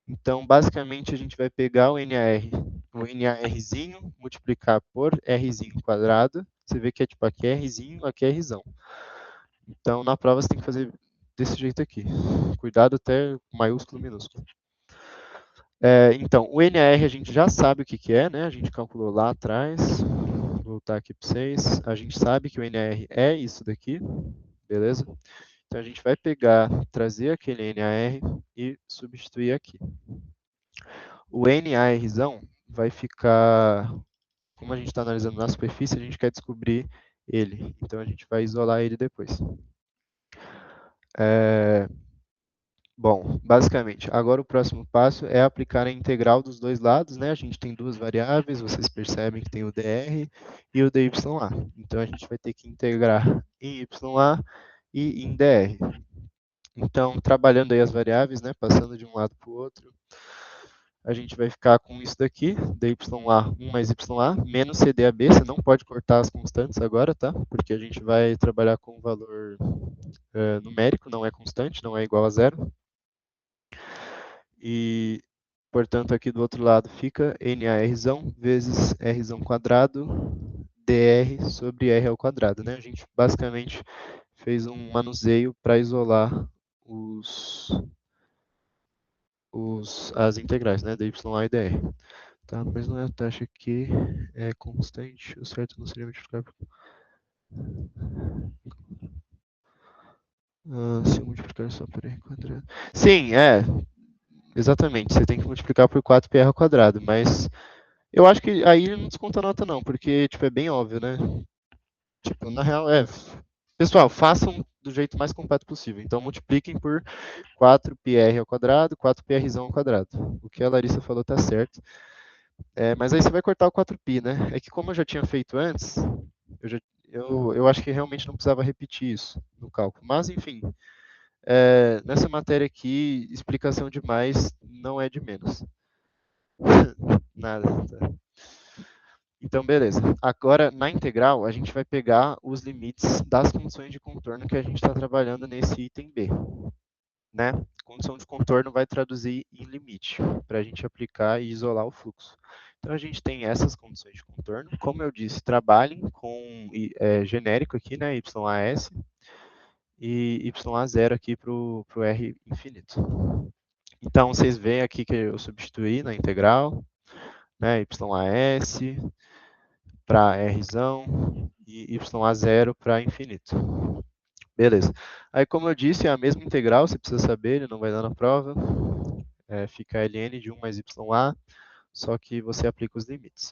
Então, basicamente, a gente vai pegar o NARzinho, multiplicar por Rzinho quadrado. Você vê que é tipo, aqui é Rzinho, aqui é Rzão. Então, na prova você tem que fazer desse jeito aqui. Cuidado até maiúsculo, minúsculo. Então, o NAR a gente já sabe o que é, né? A gente calculou lá atrás. voltar aqui para vocês. A gente sabe que o NAR é isso daqui, beleza? Então a gente vai pegar, trazer aquele NAR e substituir aqui. O NARzão vai ficar, como a gente está analisando na superfície, a gente quer descobrir ele. Então a gente vai isolar ele depois. Bom, basicamente, agora o próximo passo é aplicar a integral dos dois lados, né? A gente tem duas variáveis, vocês percebem que tem o dr e o dya. Então a gente vai ter que integrar em ya e em dr. Então, trabalhando aí as variáveis, né, passando de um lado para o outro, a gente vai ficar com isso daqui, dya 1 mais ya, menos cdab. Você não pode cortar as constantes agora, tá? Porque a gente vai trabalhar com um valor numérico, não é constante, não é igual a zero. E, portanto, aqui do outro lado fica NARzão vezes Rzão quadrado dr sobre R ao quadrado, né? A gente basicamente fez um manuseio para isolar as integrais, né? dy e dr. Tá, mas não é a taxa que é constante, o certo não seria multiplicar por... se eu multiplicar só por R quadrado... Sim, exatamente, você tem que multiplicar por 4πr ao quadrado, mas eu acho que aí não desconta nota não, porque tipo, é bem óbvio, né? Tipo, na real, pessoal, façam do jeito mais completo possível. Então, multipliquem por 4πr ao quadrado, 4πrzão ao quadrado. O que a Larissa falou tá certo. Mas aí você vai cortar o 4π, né? É que como eu já tinha feito antes, eu acho que realmente não precisava repetir isso no cálculo. Mas, enfim, nessa matéria aqui, explicação demais não é de menos. Nada. Tá? Então, beleza. Agora, na integral, a gente vai pegar os limites das funções de contorno que a gente está trabalhando nesse item B. Né? Condição de contorno vai traduzir em limite, para a gente aplicar e isolar o fluxo. Então, a gente tem essas condições de contorno. Como eu disse, trabalhem com genérico aqui, né? YAS, e YA0 aqui para o R infinito. Então, vocês veem aqui que eu substituí na integral, né? YAS para Rzão e YA0 para infinito. Beleza. Aí, como eu disse, é a mesma integral, você precisa saber, ele não vai dar na prova. Fica ln de 1 mais YA, só que você aplica os limites.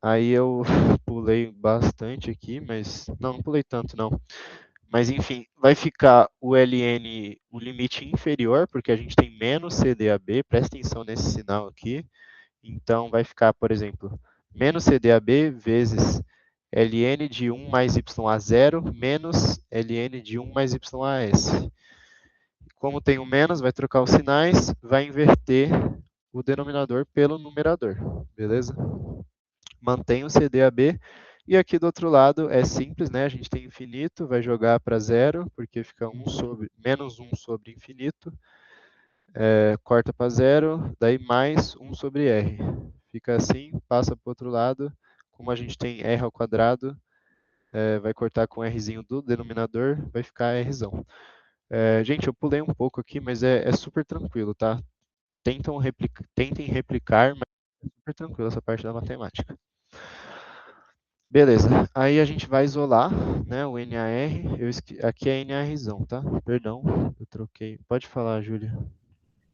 Aí eu pulei bastante aqui, mas... Não pulei tanto, não. Mas, enfim, vai ficar o ln, o limite inferior, porque a gente tem menos cdab, presta atenção nesse sinal aqui. Então, vai ficar, por exemplo, menos cdab vezes ln de 1 mais ya0 menos ln de 1 mais yas. Como tem o menos, vai trocar os sinais, vai inverter o denominador pelo numerador, beleza? Mantém o cdab. E aqui do outro lado é simples, né? A gente tem infinito, vai jogar para zero, porque fica menos 1 sobre infinito. Corta para zero, daí mais 1 sobre r. Fica assim, passa para o outro lado. Como a gente tem r ao quadrado, vai cortar com rzinho do denominador, vai ficar rzão. Gente, eu pulei um pouco aqui, mas é super tranquilo, tá? Tentem replicar, mas é super tranquilo essa parte da matemática. Beleza, aí a gente vai isolar, né, o NAR, aqui é NARzão, tá? Perdão, eu troquei. Pode falar, Júlia.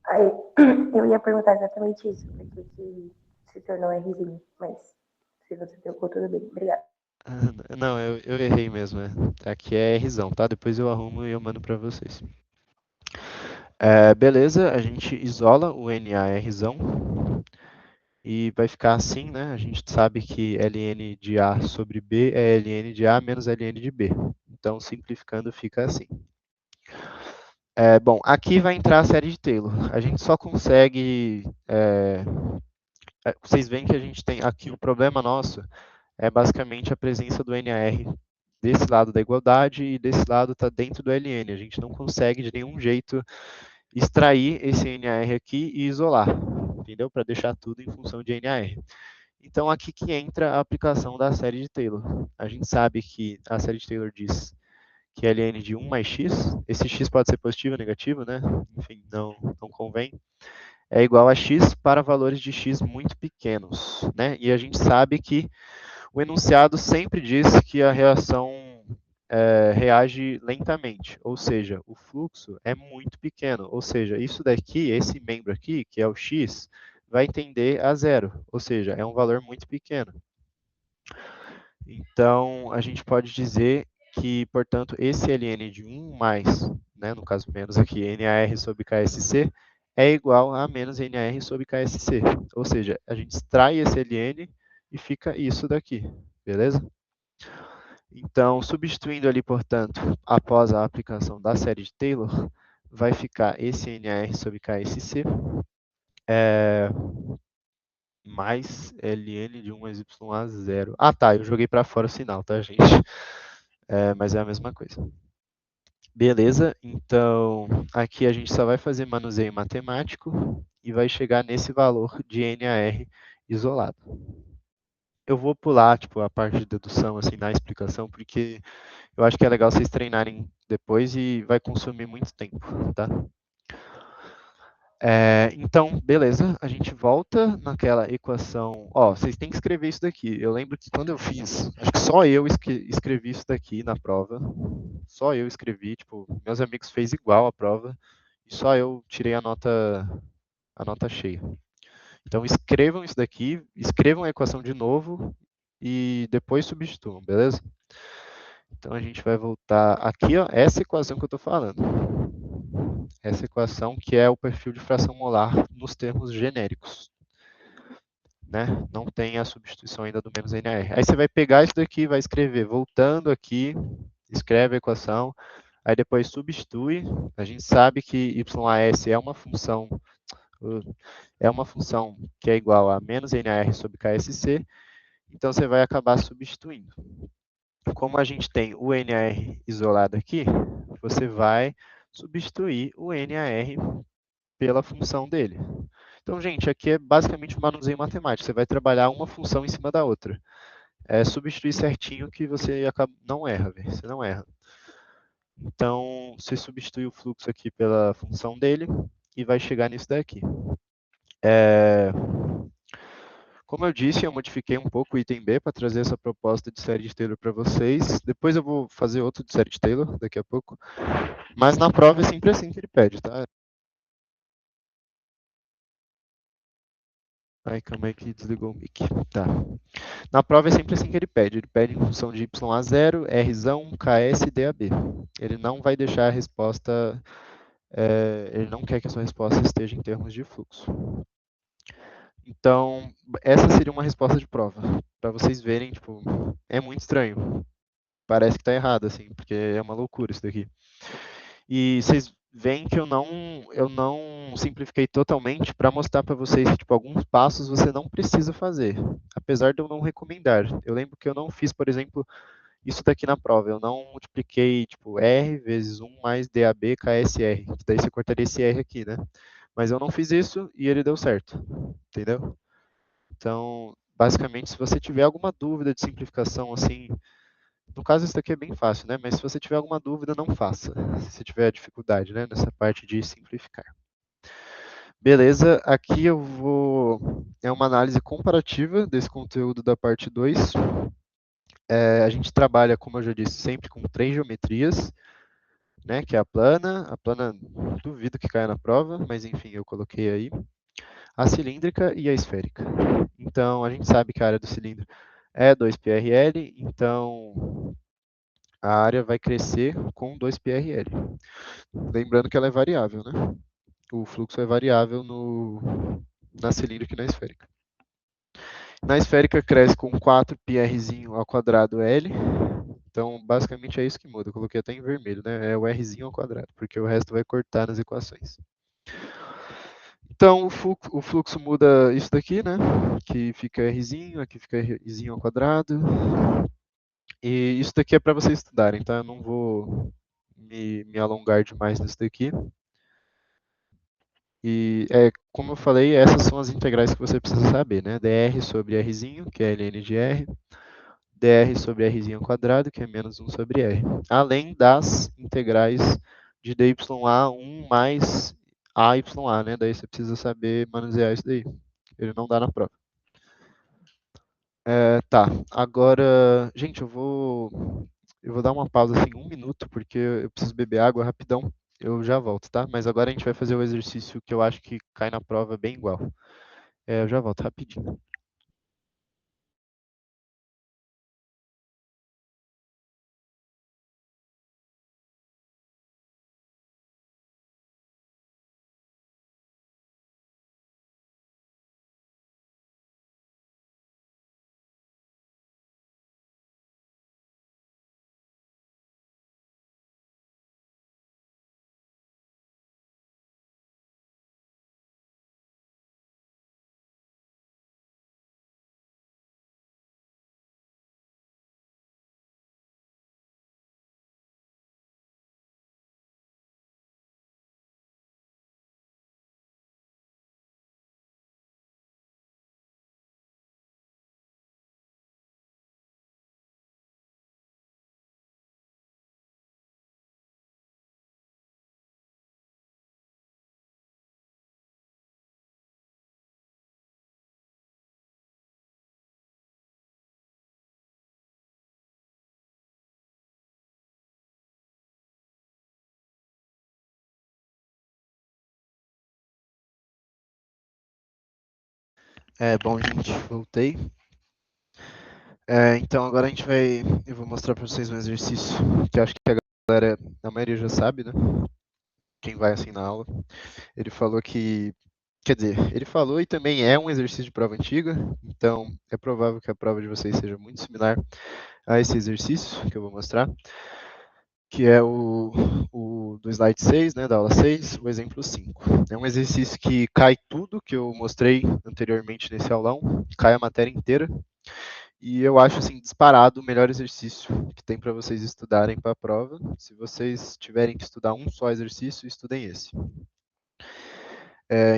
Aí, eu ia perguntar exatamente isso, porque que se tornou Rzinho, mas se você trocou, tudo bem, obrigada. Não, eu errei mesmo, aqui é Rzão, tá? Depois eu arrumo e eu mando para vocês. Beleza, a gente isola o NARzão. E vai ficar assim, né? A gente sabe que ln de A sobre B é ln de A menos ln de B. Então, simplificando, fica assim. Bom, aqui vai entrar a série de Taylor. A gente só consegue... vocês veem que a gente tem aqui o problema nosso é basicamente a presença do NAR desse lado da igualdade e desse lado está dentro do ln. A gente não consegue de nenhum jeito extrair esse NAR aqui e isolar, entendeu? Para deixar tudo em função de NAR. Então, aqui que entra a aplicação da série de Taylor. A gente sabe que a série de Taylor diz que ln de 1 mais x, esse x pode ser positivo ou negativo, né? Enfim, não convém, é igual a x para valores de x muito pequenos, né? E a gente sabe que O enunciado sempre diz que a reação reage lentamente, ou seja, o fluxo é muito pequeno, ou seja, isso daqui, esse membro aqui, que é o x, vai tender a zero, ou seja, é um valor muito pequeno. Então, a gente pode dizer que, portanto, esse ln de 1 mais, né, no caso menos aqui, NAR sobre KSC, é igual a menos NAR sobre KSC. Ou seja, a gente extrai esse ln e fica isso daqui, beleza? Então, substituindo ali, portanto, após a aplicação da série de Taylor, vai ficar esse NAR sobre KSC, mais ln de 1 mais y a 0. Ah, tá, eu joguei para fora o sinal, tá, gente? Mas é a mesma coisa. Beleza, então aqui a gente só vai fazer manuseio matemático e vai chegar nesse valor de NAR isolado. Eu vou pular tipo, a parte de dedução assim, na explicação, porque eu acho que é legal vocês treinarem depois e vai consumir muito tempo, tá? Então, beleza, a gente volta naquela equação. Ó, vocês têm que escrever isso daqui. Eu lembro que quando eu fiz, acho que só eu escrevi isso daqui na prova. Só eu escrevi, tipo, meus amigos fez igual a prova e só eu tirei a nota cheia. Então escrevam isso daqui, escrevam a equação de novo e depois substituam, beleza? Então a gente vai voltar aqui, ó, essa equação que eu estou falando. Essa equação que é o perfil de fração molar nos termos genéricos. Né? Não tem a substituição ainda do menos NAR. Aí você vai pegar isso daqui, vai escrever, voltando aqui, escreve a equação, aí depois substitui. A gente sabe que YAS é uma função que é igual a menos NAR sobre KSC, então você vai acabar substituindo. Como a gente tem o NAR isolado aqui, você vai substituir o NAR pela função dele. Então, gente, aqui é basicamente um manuseio matemático. Você vai trabalhar uma função em cima da outra. É substituir certinho que você não erra, véio. Você não erra. Então, você substitui o fluxo aqui pela função dele e vai chegar nisso daqui. Como eu disse, eu modifiquei um pouco o item B para trazer essa proposta de série de Taylor para vocês. Depois eu vou fazer outro de série de Taylor, daqui a pouco. Mas na prova é sempre assim que ele pede, tá? Ai, calma aí que desligou o mic. Tá. Na prova é sempre assim que ele pede. Ele pede em função de y a 0, Rzão, Ks e DAB. Ele não vai deixar a resposta... ele não quer que a sua resposta esteja em termos de fluxo. Então, essa seria uma resposta de prova. Para vocês verem, tipo, é muito estranho. Parece que está errado, assim, porque é uma loucura isso daqui. E vocês veem que eu não simplifiquei totalmente para mostrar para vocês que tipo, alguns passos você não precisa fazer, apesar de eu não recomendar. Eu lembro que eu não fiz, por exemplo, isso daqui na prova. Eu não multipliquei tipo, R vezes 1 mais DAB KSR. Daí você cortaria esse R aqui, né? Mas eu não fiz isso e ele deu certo. Entendeu? Então, basicamente, se você tiver alguma dúvida de simplificação, assim, no caso isso daqui é bem fácil, né? Mas se você tiver alguma dúvida, não faça. Se você tiver dificuldade, né? Nessa parte de simplificar. Beleza, aqui eu vou... É uma análise comparativa desse conteúdo da parte 2. A gente trabalha, como eu já disse, sempre com 3 geometrias, né? Que é a plana duvido que caia na prova, mas enfim, eu coloquei aí. A cilíndrica e a esférica. Então, a gente sabe que a área do cilindro é 2πrl, então a área vai crescer com 2πrl. Lembrando que ela é variável, né? O fluxo é variável na cilíndrica e na esférica. Na esférica cresce com 4πrzinho ao quadrado L. Então, basicamente é isso que muda. Eu coloquei até em vermelho, né? É o Rzinho ao quadrado, porque o resto vai cortar nas equações. Então, o fluxo muda isso daqui, né? Que fica Rzinho, aqui fica Rzinho ao quadrado. E isso daqui é para vocês estudarem, tá? Eu não vou me alongar demais nisso daqui. E, como eu falei, essas são as integrais que você precisa saber, né? dr sobre Rzinho, que é ln de R. dr sobre Rzinho ao quadrado, que é menos 1 sobre R. Além das integrais de dy1 mais AYA, né? Daí você precisa saber manusear isso daí. Ele não dá na prova. Tá, agora, gente, eu vou dar uma pausa assim, 1 minuto, porque eu preciso beber água rapidão. Eu já volto, tá? Mas agora a gente vai fazer o exercício que eu acho que cai na prova bem igual. Eu já volto rapidinho. Bom, gente, voltei. Então agora eu vou mostrar para vocês um exercício que eu acho que a galera, a maioria já sabe, né? Quem vai assim na aula. Ele falou quer dizer, ele falou e também é um exercício de prova antiga, então é provável que a prova de vocês seja muito similar a esse exercício que eu vou mostrar, que é o do slide 6, né, da aula 6, o exemplo 5. É um exercício que cai tudo que eu mostrei anteriormente nesse aulão, cai a matéria inteira, e eu acho, assim, disparado o melhor exercício que tem para vocês estudarem para a prova. Se vocês tiverem que estudar um só exercício, estudem esse.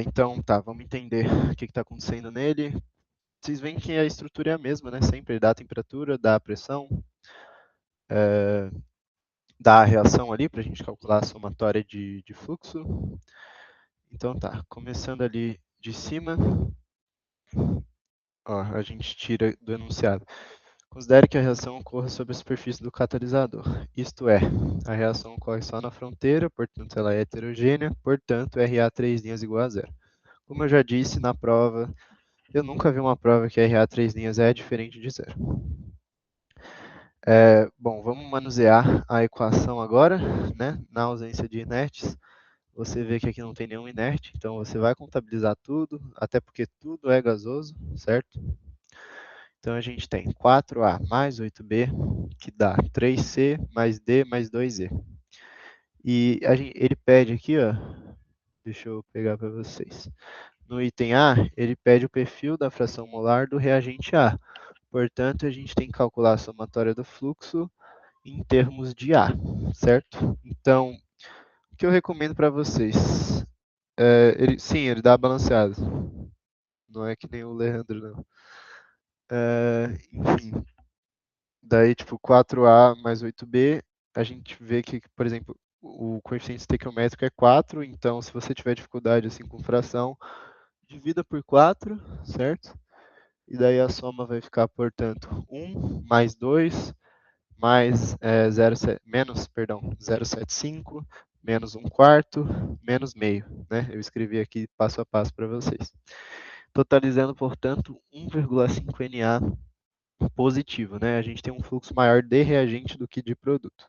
Então, tá, vamos entender o que está acontecendo nele. Vocês veem que a estrutura é a mesma, né? Sempre dá a temperatura, dá a pressão, dá a reação ali para a gente calcular a somatória de fluxo. Então tá, começando ali de cima, ó, a gente tira do enunciado. Considere que a reação ocorra sobre a superfície do catalisador. Isto é, a reação ocorre só na fronteira, portanto ela é heterogênea, portanto RA 3 linhas igual a zero. Como eu já disse na prova, eu nunca vi uma prova que RA 3 linhas é diferente de zero. Bom, vamos manusear a equação agora, né? Na ausência de inertes, você vê que aqui não tem nenhum inerte, então você vai contabilizar tudo, até porque tudo é gasoso, certo? Então a gente tem 4A mais 8B, que dá 3C mais D mais 2E. E ele pede aqui, ó, deixa eu pegar para vocês. No item A, ele pede o perfil da fração molar do reagente A. Portanto, a gente tem que calcular a somatória do fluxo em termos de A, certo? Então, o que eu recomendo para vocês? Sim, ele dá balanceado. Não é que nem o Leandro, não. Enfim, daí, tipo, 4A mais 8B, a gente vê que, por exemplo, o coeficiente estequiométrico é 4, então se você tiver dificuldade assim com fração, divida por 4, certo? E daí a soma vai ficar, portanto, 1 mais 2 mais 0,75 menos 1/4 menos meio, né? Eu escrevi aqui passo a passo para vocês. Totalizando, portanto, 1,5 Na positivo, né? A gente tem um fluxo maior de reagente do que de produto.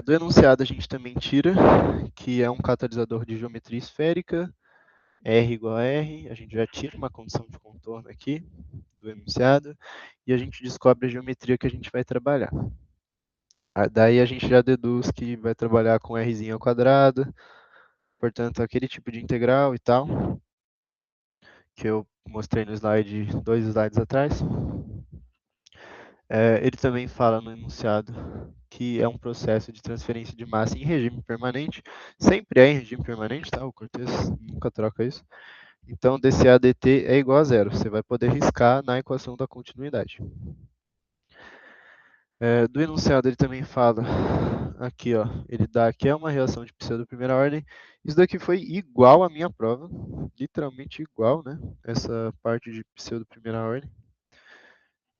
Do enunciado a gente também tira que é um catalisador de geometria esférica, R igual a R, a gente já tira uma condição de contorno aqui do enunciado, e a gente descobre a geometria que a gente vai trabalhar. Daí a gente já deduz que vai trabalhar com Rzinho ao quadrado, portanto aquele tipo de integral e tal, que eu mostrei no slide, 2 slides atrás. Ele também fala no enunciado que é um processo de transferência de massa em regime permanente. Sempre é em regime permanente, tá? O Cortez nunca troca isso. Então, dCA dt é igual a zero. Você vai poder riscar na equação da continuidade. Do enunciado ele também fala aqui, ó, ele dá aqui é uma reação de pseudo primeira ordem. Isso daqui foi igual à minha prova, literalmente igual, né? Essa parte de pseudo primeira ordem.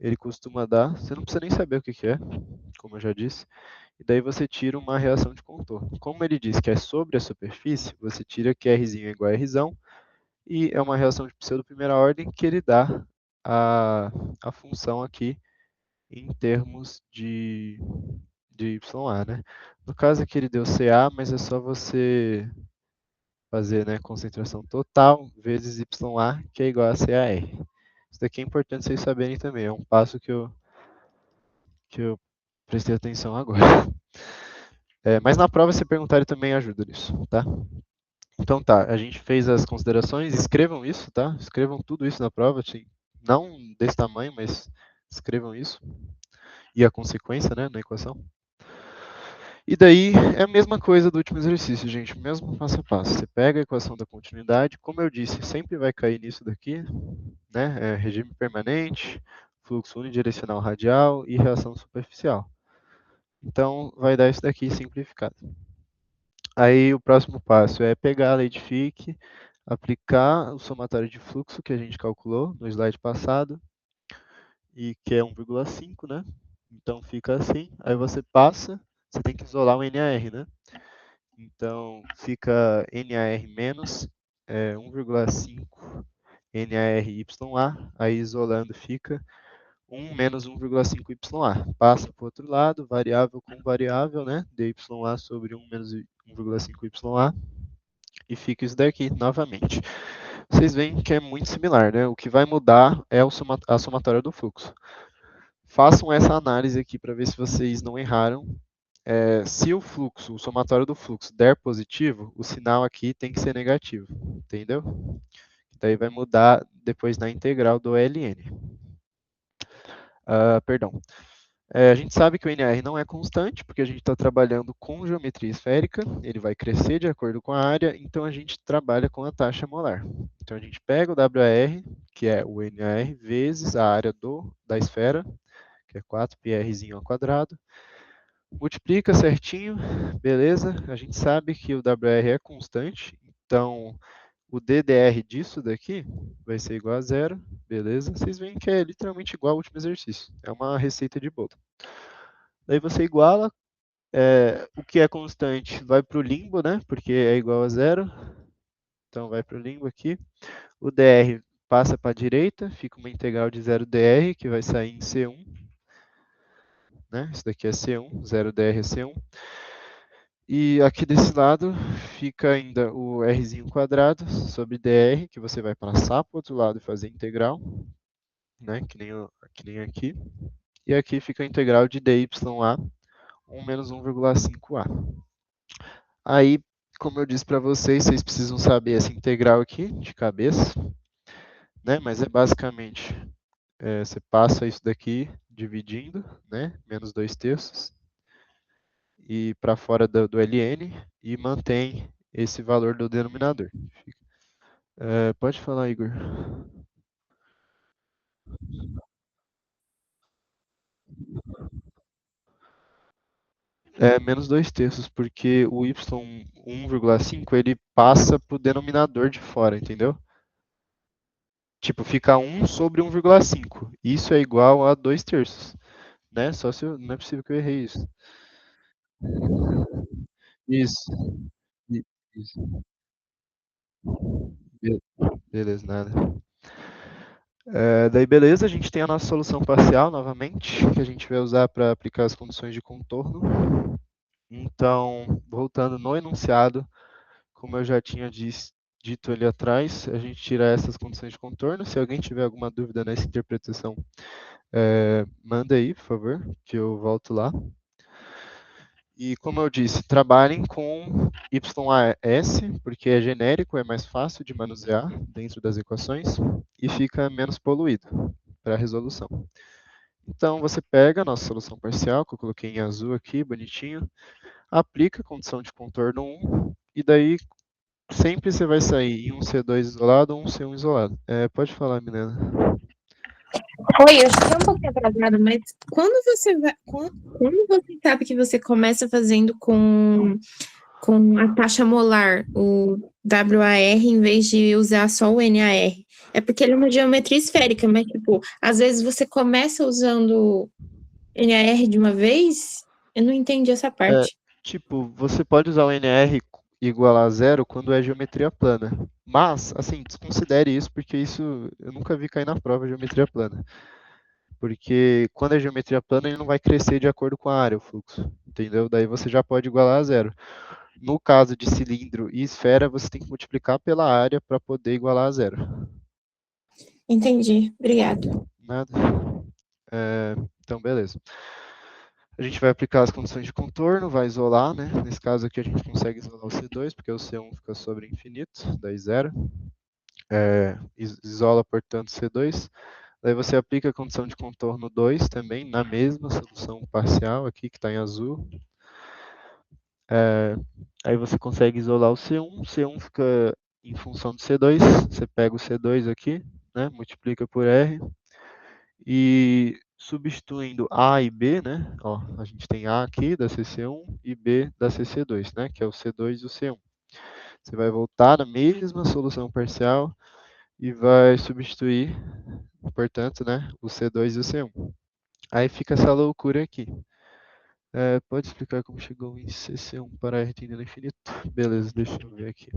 Ele costuma dar, você não precisa nem saber o que que é, como eu já disse. E daí você tira uma reação de contorno. Como ele diz que é sobre a superfície, você tira que R é igual a Rzão, e é uma reação de pseudo primeira ordem que ele dá a função aqui em termos de YA, né? No caso aqui ele deu CA, mas é só você fazer, né, concentração total vezes YA, que é igual a CAR. Isso daqui é importante vocês saberem também, é um passo que eu prestei atenção agora. Mas na prova, se perguntarem também ajuda nisso, tá? Então tá, a gente fez as considerações, escrevam isso, tá? Escrevam tudo isso na prova, assim, não desse tamanho, mas escrevam isso. E a consequência, né, na equação. E daí é a mesma coisa do último exercício, gente, o mesmo passo a passo. Você pega a equação da continuidade, como eu disse, sempre vai cair nisso daqui, né? Regime permanente, fluxo unidirecional radial e reação superficial. Então, vai dar isso daqui simplificado. Aí, o próximo passo é pegar a lei de Fick, aplicar o somatório de fluxo que a gente calculou no slide passado, e que é 1,5, né? Então, fica assim. Aí você passa, você tem que isolar o NAR, né? Então, fica NAR menos 1,5 NARYA, aí isolando fica 1 menos 1,5 YA. Passa para o outro lado, variável com variável, né? DYA sobre 1 menos 1,5 YA. E fica isso daqui novamente. Vocês veem que é muito similar, né? O que vai mudar é a somatória do fluxo. Façam essa análise aqui para ver se vocês não erraram. Se o fluxo, o somatório do fluxo der positivo, o sinal aqui tem que ser negativo, entendeu? Daí vai mudar depois na integral do ln. Perdão. A gente sabe que o NR não é constante, porque a gente está trabalhando com geometria esférica, ele vai crescer de acordo com a área, então a gente trabalha com a taxa molar. Então a gente pega o WR, que é o NR, vezes a área da esfera, que é 4πrzinho ao quadrado, multiplica certinho, beleza? A gente sabe que o WR é constante, então o DDR disso daqui vai ser igual a zero, beleza? Vocês veem que é literalmente igual ao último exercício, é uma receita de bolo. Daí você iguala, o que é constante vai para o limbo, né? Porque é igual a zero, então vai para o limbo aqui. O DR passa para a direita, fica uma integral de 0dr, que vai sair em C1, né? Isso daqui é C1, 0dr é C1. E aqui desse lado fica ainda o rzinho quadrado sobre dr, que você vai passar para o outro lado e fazer integral, né? Que nem aqui. E aqui fica a integral de dya, 1 menos 1,5a. Aí, como eu disse para vocês, vocês precisam saber essa integral aqui de cabeça, né? Mas é basicamente, você passa isso daqui dividindo, né? Menos 2/3. E para fora do ln e mantém esse valor do denominador. Pode falar, Igor. Menos 2/3, porque o y 1,5 ele passa para o denominador de fora, entendeu? Tipo, fica 1 sobre 1,5. Isso é igual a 2/3. Né? Só se não é possível que eu errei isso. Isso. Isso. Beleza, nada. Daí, beleza, a gente tem a nossa solução parcial novamente, que a gente vai usar para aplicar as condições de contorno. Então, voltando no enunciado, como eu já tinha dito ali atrás, a gente tira essas condições de contorno. Se alguém tiver alguma dúvida nessa interpretação, manda aí, por favor, que eu volto lá. E como eu disse, trabalhem com YAS, porque é genérico, é mais fácil de manusear dentro das equações e fica menos poluído para a resolução. Então, você pega a nossa solução parcial, que eu coloquei em azul aqui, bonitinho, aplica a condição de contorno 1, e daí sempre você vai sair em um C2 isolado ou um C1 isolado. Pode falar, Milena. Oi, eu cheguei um pouquinho atrasada, mas quando você sabe que você começa fazendo com a taxa molar, o WAR, em vez de usar só o NAR? É porque ele é uma geometria esférica, mas, tipo, às vezes você começa usando NAR de uma vez? Eu não entendi essa parte. Tipo, você pode usar o NR igual a zero quando é geometria plana. Mas, assim, desconsidere isso, porque isso eu nunca vi cair na prova geometria plana. Porque quando é geometria plana, ele não vai crescer de acordo com a área, o fluxo. Entendeu? Daí você já pode igualar a zero. No caso de cilindro e esfera, você tem que multiplicar pela área para poder igualar a zero. Entendi, obrigado. Nada? Então, beleza. A gente vai aplicar as condições de contorno, vai isolar, né? Nesse caso aqui a gente consegue isolar o C2, porque o C1 fica sobre infinito, daí zero. Isola, portanto, C2. Daí você aplica a condição de contorno 2 também, na mesma solução parcial aqui, que está em azul. Aí você consegue isolar o C1. C1 fica em função do C2. Você pega o C2 aqui, né? Multiplica por R. E substituindo A e B, né? Ó, a gente tem A aqui da CC1 e B da CC2, né? Que é o C2 e o C1. Você vai voltar na mesma solução parcial e vai substituir, portanto, né? O C2 e o C1. Aí fica essa loucura aqui. Pode explicar como chegou em CC1 para R tendendo ao infinito? Beleza, deixa eu ver aqui.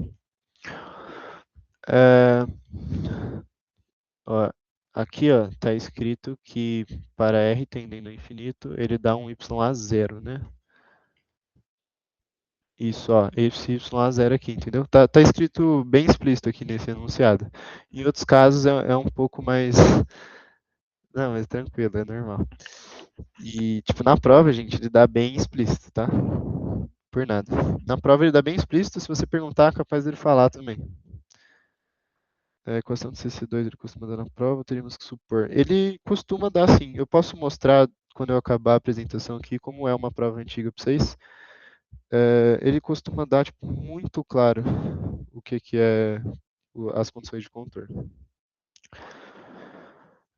Ó, aqui ó, tá escrito que para R tendendo ao infinito, ele dá um y a zero, né? Isso, ó, esse y a zero aqui, entendeu? Tá escrito bem explícito aqui nesse enunciado. Em outros casos é um pouco mais... Não, mas tranquilo, é normal. E, tipo, na prova, gente, ele dá bem explícito, tá? Por nada. Na prova ele dá bem explícito, se você perguntar, é capaz dele falar também. A equação do CC2 ele costuma dar na prova, teríamos que supor. Ele costuma dar sim. Eu posso mostrar, quando eu acabar a apresentação aqui, como é uma prova antiga para vocês. Ele costuma dar tipo, muito claro o que é as condições de contorno.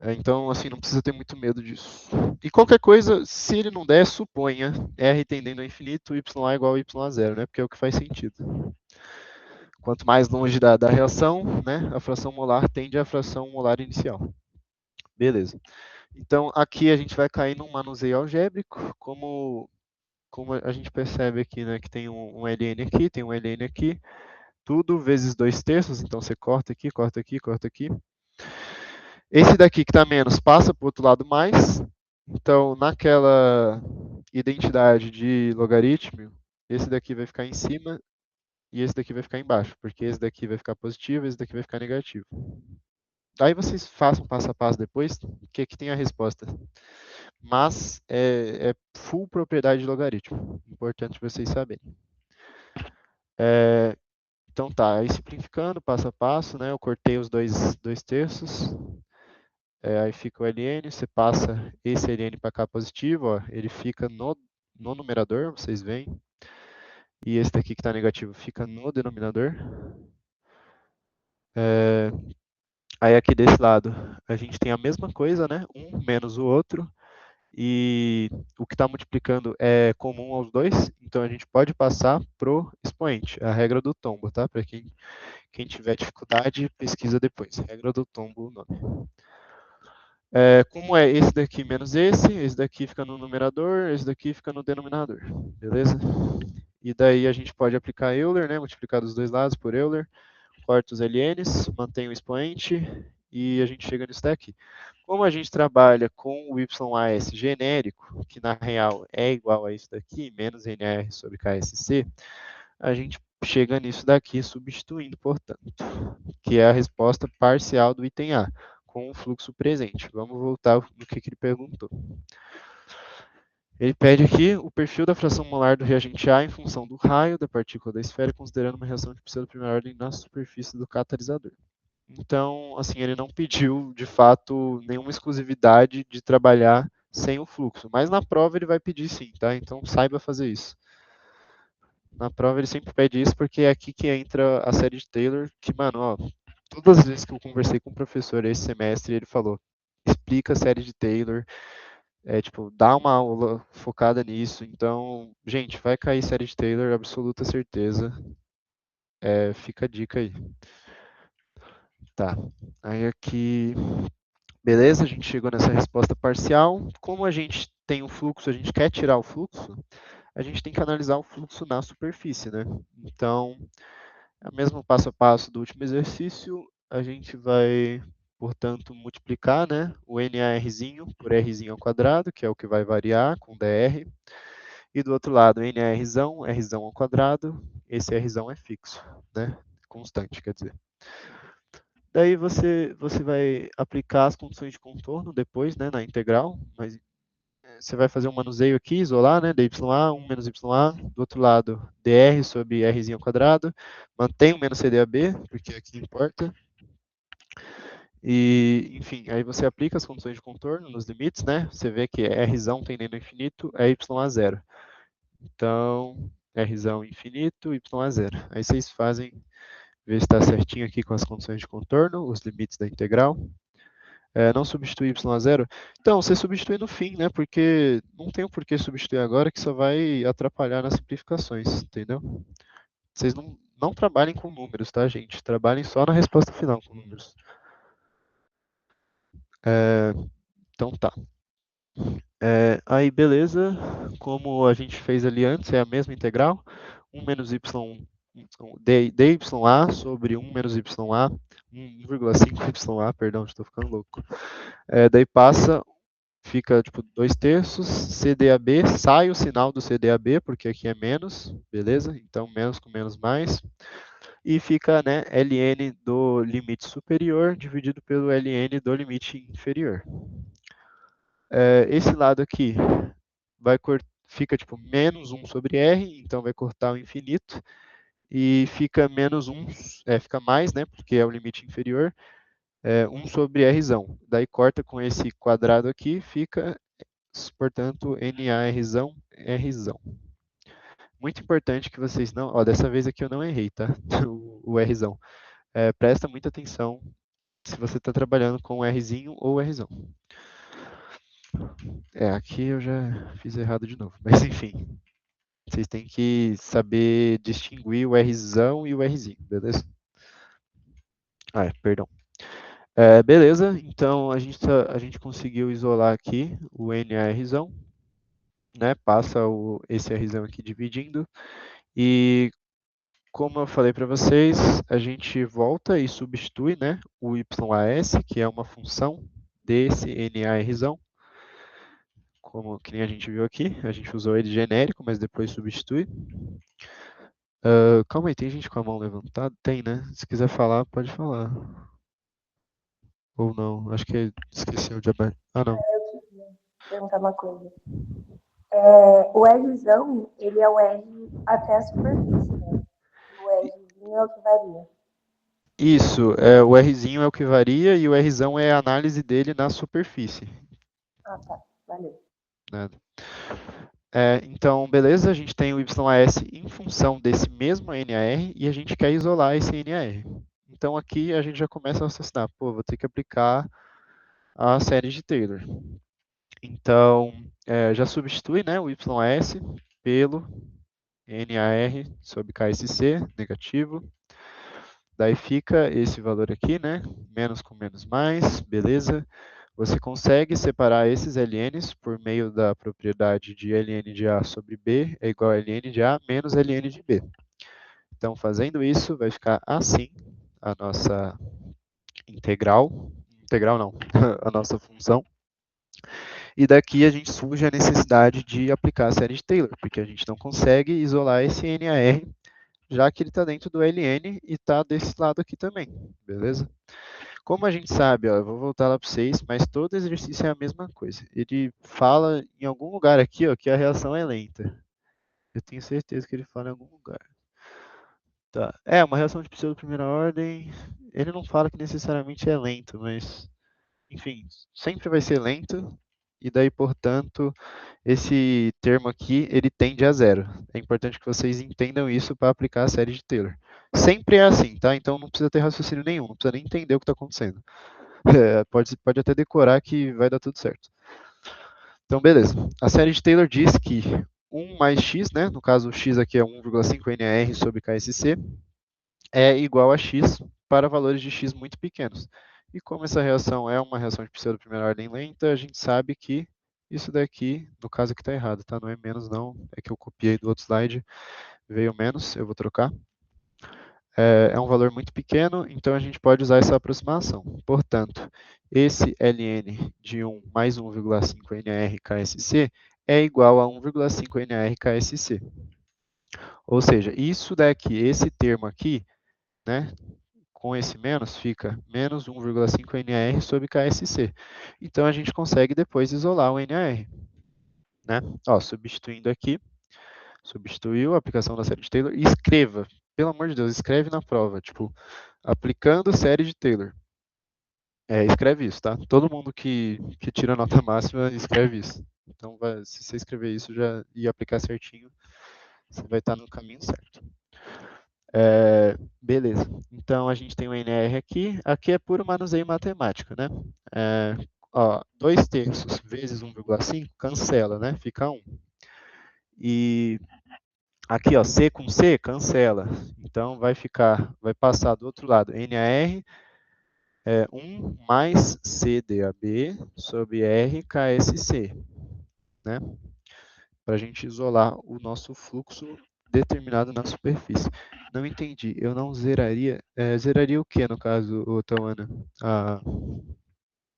Então, assim, não precisa ter muito medo disso. E qualquer coisa, se ele não der, suponha R tendendo ao infinito, YA igual a Y a zero, né? Porque é o que faz sentido. Quanto mais longe da reação, né, a fração molar tende à fração molar inicial. Beleza. Então, aqui a gente vai cair num manuseio algébrico, como a gente percebe aqui, né, que tem um ln aqui, tem um ln aqui, tudo vezes 2/3, então você corta aqui, corta aqui, corta aqui. Esse daqui que está menos passa para o outro lado mais, então naquela identidade de logaritmo, esse daqui vai ficar em cima e esse daqui vai ficar embaixo, porque esse daqui vai ficar positivo e esse daqui vai ficar negativo. Aí vocês façam passo a passo depois, que aqui tem a resposta. Mas é full propriedade de logaritmo. Importante vocês saberem. Então tá, aí simplificando, passo a passo, né? Eu cortei os 2/3. Aí fica o ln, você passa esse ln para cá positivo, ó, ele fica no numerador, vocês veem. E esse daqui que está negativo fica no denominador. Aí aqui desse lado, a gente tem a mesma coisa, né? Um menos o outro. E o que está multiplicando é comum aos dois, então a gente pode passar pro expoente, a regra do tombo, tá? Para quem tiver dificuldade, pesquisa depois. Regra do tombo, o nome. Como é esse daqui menos esse daqui fica no numerador, esse daqui fica no denominador, beleza? E daí a gente pode aplicar Euler, né? Multiplicar dos dois lados por Euler, corta os LNs, mantém o expoente e a gente chega nisso daqui. Como a gente trabalha com o YAS genérico, que na real é igual a isso daqui, menos NR sobre KSC, a gente chega nisso daqui substituindo, portanto, que é a resposta parcial do item A, com o fluxo presente. Vamos voltar no que ele perguntou. Ele pede aqui o perfil da fração molar do reagente A em função do raio da partícula da esfera, considerando uma reação de pseudo-primeira ordem na superfície do catalisador. Então, assim, ele não pediu, de fato, nenhuma exclusividade de trabalhar sem o fluxo. Mas na prova ele vai pedir sim, tá? Então saiba fazer isso. Na prova ele sempre pede isso porque é aqui que entra a série de Taylor, que, mano, ó, todas as vezes que eu conversei com o professor esse semestre, ele falou, explica a série de Taylor, tipo, dá uma aula focada nisso. Então, gente, vai cair série de Taylor, absoluta certeza. Fica a dica aí. Tá, aí aqui, beleza, a gente chegou nessa resposta parcial. Como a gente tem o fluxo, a gente quer tirar o fluxo, a gente tem que analisar o fluxo na superfície, né? Então, é o mesmo passo a passo do último exercício, a gente vai, portanto, multiplicar, né, o NARzinho por Rzinho ao quadrado, que é o que vai variar com DR, e do outro lado, NARzão, Rzão ao quadrado, esse Rzão é fixo, né, constante, quer dizer. Daí você vai aplicar as condições de contorno depois, né, na integral, mas você vai fazer um manuseio aqui, isolar, né, dy, 1 menos ya, do outro lado, dr sobre rzinho ao quadrado, mantém o menos cdab, porque aqui importa, e, enfim, aí você aplica as condições de contorno nos limites, né, você vê que rzão tendendo ao infinito é y a zero, então, rzão infinito, y a zero, aí vocês fazem, ver se está certinho aqui com as condições de contorno, os limites da integral. Não substitui y a zero. Então, você substitui no fim, né? Porque não tem o porquê substituir agora, que só vai atrapalhar nas simplificações, entendeu? Vocês não trabalhem com números, tá, gente? Trabalhem só na resposta final com números. Então tá. Aí, beleza. Como a gente fez ali antes, é a mesma integral. 1 menos y, dy sobre 1 menos ya, 1,5 ya, perdão, estou ficando louco. Daí passa, fica tipo 2/3, CDAB, sai o sinal do CDAB, porque aqui é menos, beleza? Então, menos com menos mais. E fica, né, ln do limite superior dividido pelo ln do limite inferior. Esse lado aqui fica tipo menos 1 sobre r, então vai cortar o infinito. E fica menos 1, fica mais, né, porque é o limite inferior, 1 sobre rzão. Daí corta com esse quadrado aqui, fica, portanto, NARzão, Rzão. Muito importante que vocês não... Ó, dessa vez aqui eu não errei, tá? O Rzão. Presta muita atenção se você está trabalhando com Rzinho ou Rzão. Aqui eu já fiz errado de novo. Mas, enfim. Vocês têm que saber distinguir o Rzão e o Rzinho, beleza? Perdão. Beleza, então a gente conseguiu isolar aqui o NARzão, né? Passa esse Rzão aqui dividindo. E como eu falei para vocês, a gente volta e substitui, né, o YAS, que é uma função desse NARzão, que nem a gente viu aqui. A gente usou ele genérico, mas depois substitui. Calma aí, tem gente com a mão levantada? Tem, né? Se quiser falar, pode falar. Ou não, acho que esqueceu de abrir. Não. Eu queria perguntar uma coisa. O Rzão, ele é o R até a superfície, né? O Rzinho é o que varia. Isso, o Rzinho é o que varia e o Rzão é a análise dele na superfície. Tá, valeu. Nada. Então, beleza, a gente tem o YAS em função desse mesmo NAR e a gente quer isolar esse NAR. Então, aqui a gente já começa a raciocinar, vou ter que aplicar a série de Taylor. Então, já substitui, né, o YAS pelo NAR sobre KSC, negativo. Daí fica esse valor aqui, né, menos com menos mais, beleza. Você consegue separar esses LNs por meio da propriedade de ln de A sobre B é igual a ln de A menos ln de B. Então, fazendo isso, vai ficar assim a nossa integral não, a nossa função. E daqui a gente surge a necessidade de aplicar a série de Taylor, porque a gente não consegue isolar esse NAR, já que ele está dentro do ln e está desse lado aqui também, beleza? Como a gente sabe, eu vou voltar lá para vocês, mas todo exercício é a mesma coisa. Ele fala em algum lugar aqui, que a reação é lenta. Eu tenho certeza que ele fala em algum lugar. Tá. Uma reação de pseudo primeira ordem, ele não fala que necessariamente é lento, mas, enfim, sempre vai ser lento, e daí, portanto, esse termo aqui, ele tende a zero. É importante que vocês entendam isso para aplicar a série de Taylor. Sempre é assim, tá? Então não precisa ter raciocínio nenhum, não precisa nem entender o que está acontecendo. Pode até decorar que vai dar tudo certo. Então, beleza. A série de Taylor diz que 1 mais x, né, no caso o x aqui é 1,5 NAR sobre KSC, é igual a x para valores de x muito pequenos. E como essa reação é uma reação de pseudo-primeira ordem lenta, a gente sabe que isso daqui, no caso aqui está errado, tá? Não é menos não, é que eu copiei do outro slide, veio menos, eu vou trocar. É um valor muito pequeno, então a gente pode usar essa aproximação. Portanto, esse ln de 1 mais 1,5 NAR/KSC é igual a 1,5 NAR/KSC. Ou seja, isso daqui, esse termo aqui, né, com esse menos, fica menos 1,5 NAR sobre KSC. Então, a gente consegue depois isolar o NAR. Né? Ó, substituindo aqui, substituiu a aplicação da série de Taylor e escreva. Pelo amor de Deus, escreve na prova. Tipo, aplicando série de Taylor. Escreve isso, tá? Todo mundo que tira nota máxima, escreve isso. Então, se você escrever isso já e aplicar certinho, você vai estar no caminho certo. Beleza. Então, a gente tem o NR aqui. Aqui é puro manuseio matemático, né? 2/3 vezes 1,5 cancela, né? Fica 1. E aqui, ó, C com C, cancela. Então, vai passar do outro lado. NAR é 1 mais CDAB sobre RKSC, né? Para a gente isolar o nosso fluxo determinado na superfície. Não entendi. Eu não zeraria... zeraria o que, no caso, Tawana?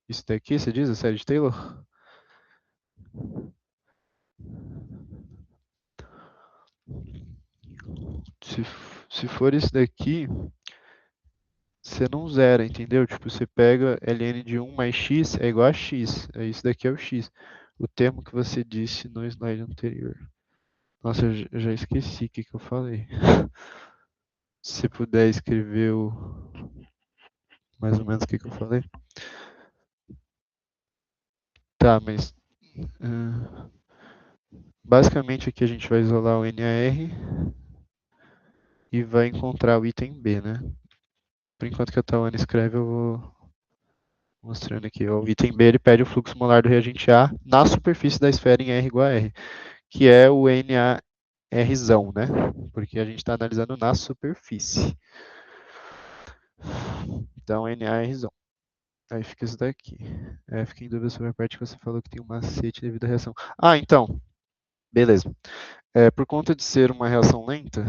Isso daqui, você diz, a série de Taylor? Se for isso daqui, você não zera, entendeu? Tipo, você pega ln de 1 mais x é igual a x. Isso daqui é o x. O termo que você disse no slide anterior. Nossa, eu já esqueci o que eu falei. Se você puder escrever mais ou menos o que eu falei. Tá, mas... basicamente aqui a gente vai isolar o NAR e vai encontrar o item B, né? Por enquanto que a Tawana escreve, eu vou mostrando aqui. O item B ele pede o fluxo molar do reagente A na superfície da esfera em R igual a R, que é o NaRzão, né? Porque a gente está analisando na superfície. Então, NaRzão. Aí fica isso daqui. Fiquei em dúvida sobre a parte que você falou que tem um macete devido à reação. Então. Beleza. Por conta de ser uma reação lenta,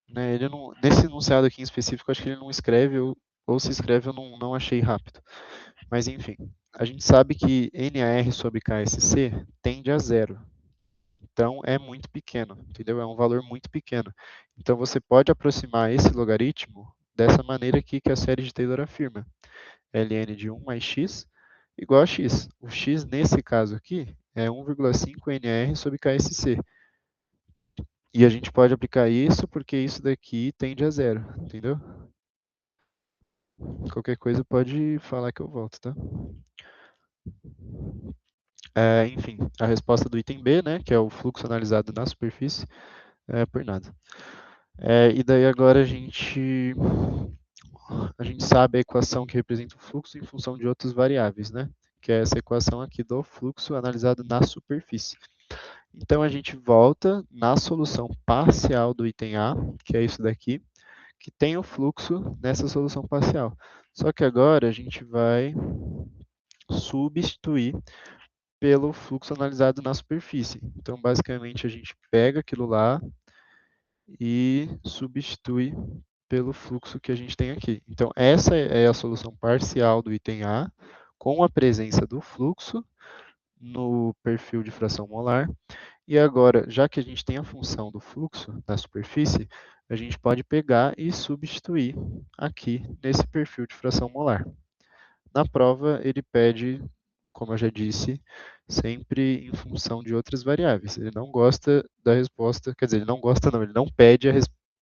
né, ele não, nesse enunciado aqui em específico, acho que ele não escreve, ou se escreve eu não achei rápido. Mas enfim, a gente sabe que NAR sobre KSC tende a 0. Então, é muito pequeno, entendeu? É um valor muito pequeno. Então, você pode aproximar esse logaritmo dessa maneira aqui que a série de Taylor afirma. ln de 1 mais x igual a x. O x, nesse caso aqui, é 1,5 NR sobre KSC. E a gente pode aplicar isso porque isso daqui tende a 0, entendeu? Qualquer coisa pode falar que eu volto, tá? Enfim, a resposta do item B, né, que é o fluxo analisado na superfície, por nada. E daí agora a gente sabe a equação que representa o fluxo em função de outras variáveis, né? Que é essa equação aqui do fluxo analisado na superfície. Então a gente volta na solução parcial do item A, que é isso daqui, que tem o fluxo nessa solução parcial. Só que agora a gente vai substituir pelo fluxo analisado na superfície. Então, basicamente, a gente pega aquilo lá e substitui pelo fluxo que a gente tem aqui. Então, essa é a solução parcial do item A, com a presença do fluxo no perfil de fração molar. E agora, já que a gente tem a função do fluxo na superfície, a gente pode pegar e substituir aqui nesse perfil de fração molar. Na prova, ele pede, como eu já disse, sempre em função de outras variáveis. Ele não gosta da resposta, quer dizer, ele não gosta não, ele não pede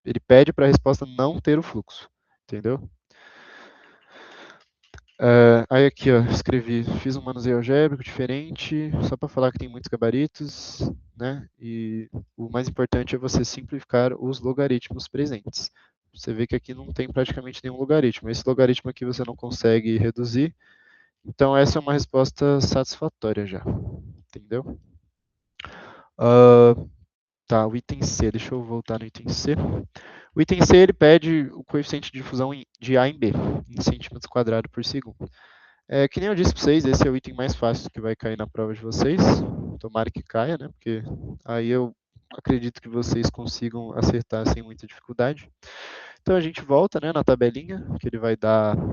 ele pede para a resposta não ter o fluxo, entendeu? Aí aqui, ó, fiz um manuseio algébrico diferente, só para falar que tem muitos gabaritos, né? E o mais importante é você simplificar os logaritmos presentes. você vê que aqui não tem praticamente nenhum logaritmo. Esse logaritmo aqui você não consegue reduzir, então essa é uma resposta satisfatória já, entendeu? Tá, o item C, deixa eu voltar no item C. O item C, ele pede o coeficiente de difusão de A em B, em centímetros quadrados por segundo. Que nem eu disse para vocês, esse é o item mais fácil que vai cair na prova de vocês. Tomara que caia, né? Porque aí eu acredito que vocês consigam acertar sem muita dificuldade. Então a gente volta, né, na tabelinha que ele vai dar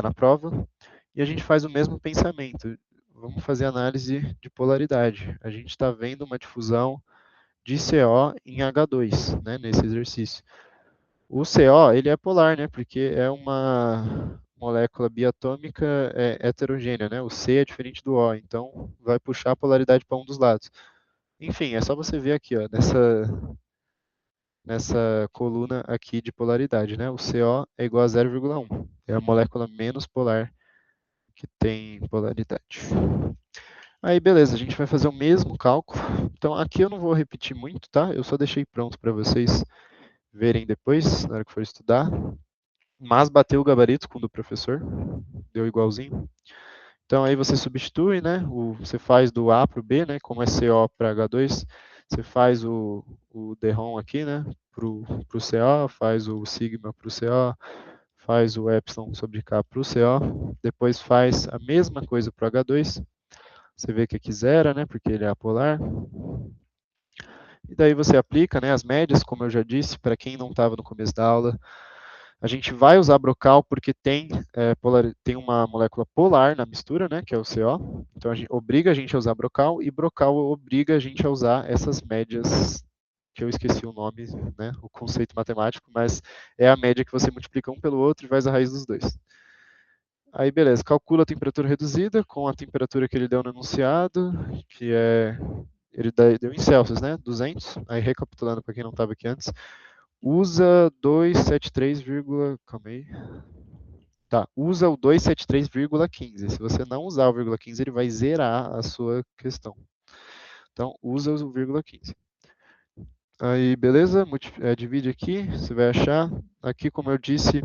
na prova e a gente faz o mesmo pensamento. Vamos fazer análise de polaridade. A gente está vendo uma difusão de CO em H2, né, nesse exercício. O CO, ele é polar, né, porque é uma molécula biatômica heterogênea, né, o C é diferente do O, então vai puxar a polaridade para um dos lados. Enfim, é só você ver aqui, ó, nessa coluna aqui de polaridade, né, o CO é igual a 0,1, é a molécula menos polar que tem polaridade. Aí, beleza, a gente vai fazer o mesmo cálculo. Então, aqui eu não vou repetir muito, tá? Eu só deixei pronto para vocês verem depois, na hora que for estudar. Mas bateu o gabarito com o do professor, deu igualzinho. Então, aí você substitui, né? Você faz do A para o B, né? Como é CO para H2, você faz o DROM aqui, né? Para o CO, faz o sigma para o CO, faz o epsilon sobre K para o CO, depois faz a mesma coisa para o H2, você vê que aqui zera, né, porque ele é apolar. E daí você aplica, né, as médias, como eu já disse, para quem não estava no começo da aula. A gente vai usar Brocal porque tem uma molécula polar na mistura, né, que é o CO. Então, obriga a gente a usar Brocal, e Brocal obriga a gente a usar essas médias, que eu esqueci o nome, né, o conceito matemático, mas é a média que você multiplica um pelo outro e faz a raiz dos dois. Aí, beleza, calcula a temperatura reduzida com a temperatura que ele deu no enunciado, que ele deu em Celsius, né, 200. Aí, recapitulando para quem não estava aqui antes, usa 273, calma aí. Tá, usa o 273,15. Se você não usar o vírgula 15, ele vai zerar a sua questão. Então, usa o vírgula 15. Aí, beleza, divide aqui, você vai achar. Aqui, como eu disse,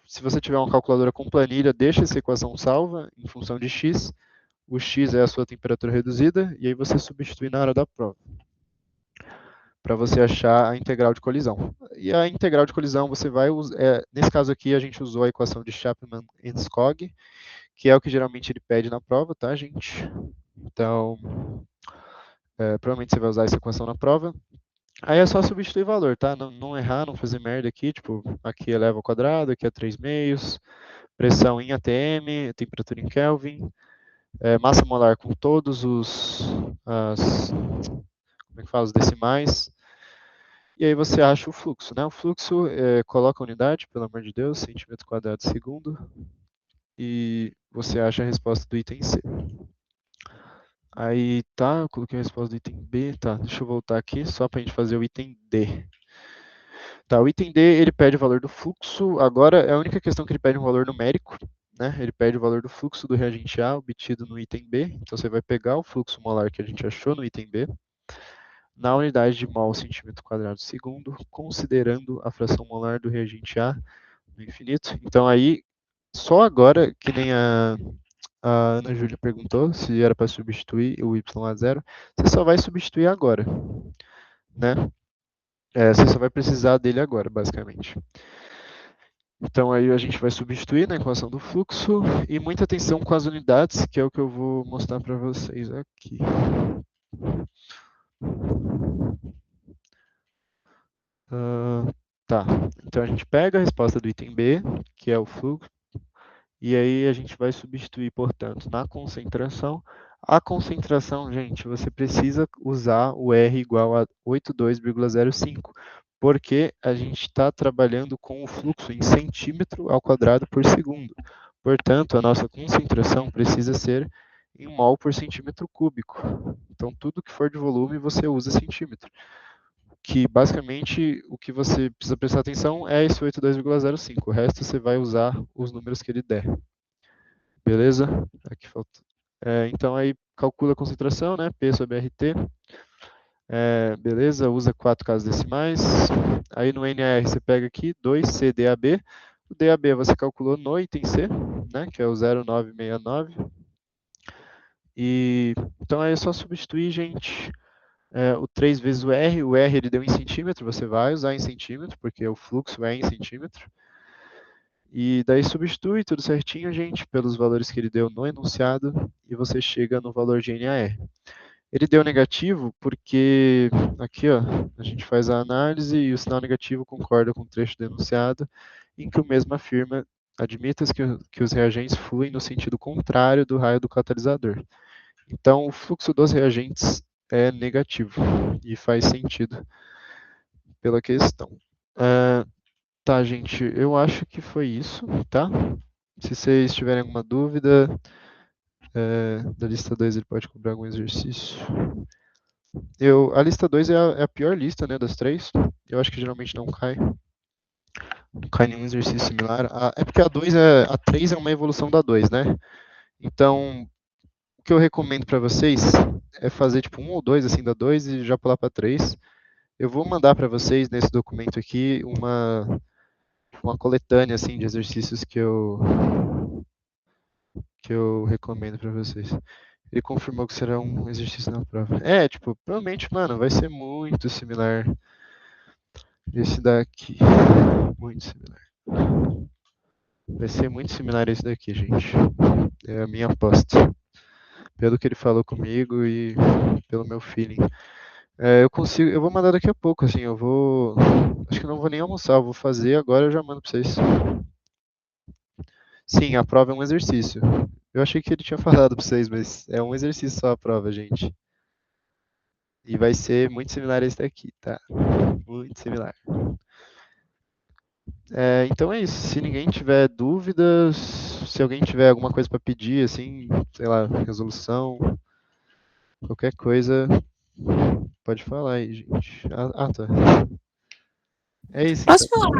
se você tiver uma calculadora com planilha, deixa essa equação salva em função de x. O x é a sua temperatura reduzida, e aí você substitui na hora da prova, para você achar a integral de colisão. E a integral de colisão você vai usar, nesse caso aqui a gente usou a equação de Chapman-Enskog, que é o que geralmente ele pede na prova, tá, gente? Então, provavelmente você vai usar essa equação na prova. Aí é só substituir valor, tá? Não errar, não fazer merda aqui, tipo, aqui eleva ao quadrado, aqui é 3 meios, pressão em atm, temperatura em Kelvin, massa molar com todos como é que fala, os decimais, e aí você acha o fluxo, né? O fluxo, coloca a unidade, pelo amor de Deus, centímetro quadrado segundo, e você acha a resposta do item C. Aí, tá, eu coloquei a resposta do item B, tá, deixa eu voltar aqui, só para a gente fazer o item D. Tá, o item D, ele pede o valor do fluxo, agora é a única questão que ele pede um valor numérico, né? Ele pede o valor do fluxo do reagente A obtido no item B, então você vai pegar o fluxo molar que a gente achou no item B, na unidade de mol centímetro quadrado segundo, considerando a fração molar do reagente A no infinito. Então aí, só agora, que nem a Ana Júlia perguntou se era para substituir o y a zero, você só vai substituir agora, né? Você só vai precisar dele agora, basicamente. Então aí a gente vai substituir na equação do fluxo, e muita atenção com as unidades, que é o que eu vou mostrar para vocês aqui. Tá, então a gente pega a resposta do item B, que é o fluxo, e aí a gente vai substituir, portanto, na concentração. A concentração, gente, você precisa usar o R igual a 82,05, porque a gente está trabalhando com o fluxo em centímetro ao quadrado por segundo. Portanto, a nossa concentração precisa ser em mol por centímetro cúbico. Então, tudo que for de volume, você usa centímetro. Que, basicamente, o que você precisa prestar atenção é esse 82,05. O resto, você vai usar os números que ele der. Beleza? Aqui falta. Então, aí, calcula a concentração, né? P sobre RT. Beleza, usa 4 casas decimais. Aí no NAR você pega aqui 2C DAB. O DAB você calculou no item C, né, que é o 0969. Então aí é só substituir, gente, o 3 vezes o R. O R ele deu em centímetro, você vai usar em centímetro, porque o fluxo é em centímetro. E daí substitui tudo certinho, gente, pelos valores que ele deu no enunciado, e você chega no valor de NAR. Ele deu negativo porque aqui, ó, a gente faz a análise e o sinal negativo concorda com o trecho do enunciado, em que o mesmo afirma: admita-se que os reagentes fluem no sentido contrário do raio do catalisador. Então, o fluxo dos reagentes é negativo, e faz sentido pela questão. Tá, gente, eu acho que foi isso, tá? Se vocês tiverem alguma dúvida, da lista 2 ele pode cobrar algum exercício. A lista 2 é a pior lista, né, das 3. Eu acho que geralmente não cai. Não cai nenhum exercício similar. É porque a 3 é uma evolução da 2, né? Então, o que eu recomendo para vocês é fazer tipo 1 ou 2 assim da 2 e já pular para 3. Eu vou mandar para vocês nesse documento aqui uma coletânea assim de exercícios que eu recomendo para vocês. Ele confirmou que será um exercício na prova. Tipo, provavelmente, mano, vai ser muito similar esse daqui. Muito similar. Vai ser muito similar esse daqui, gente. É a minha aposta. Pelo que ele falou comigo e pelo meu feeling. Eu vou mandar daqui a pouco, assim, acho que não vou nem almoçar, eu vou fazer agora e eu já mando pra vocês. Sim, a prova é um exercício. Eu achei que ele tinha falado pra vocês, mas é um exercício só a prova, gente. E vai ser muito similar a esse daqui, tá? Muito similar. Então é isso. Se ninguém tiver dúvidas, se alguém tiver alguma coisa para pedir, assim, sei lá, resolução, qualquer coisa, pode falar aí, gente. Tá. É isso, Posso então.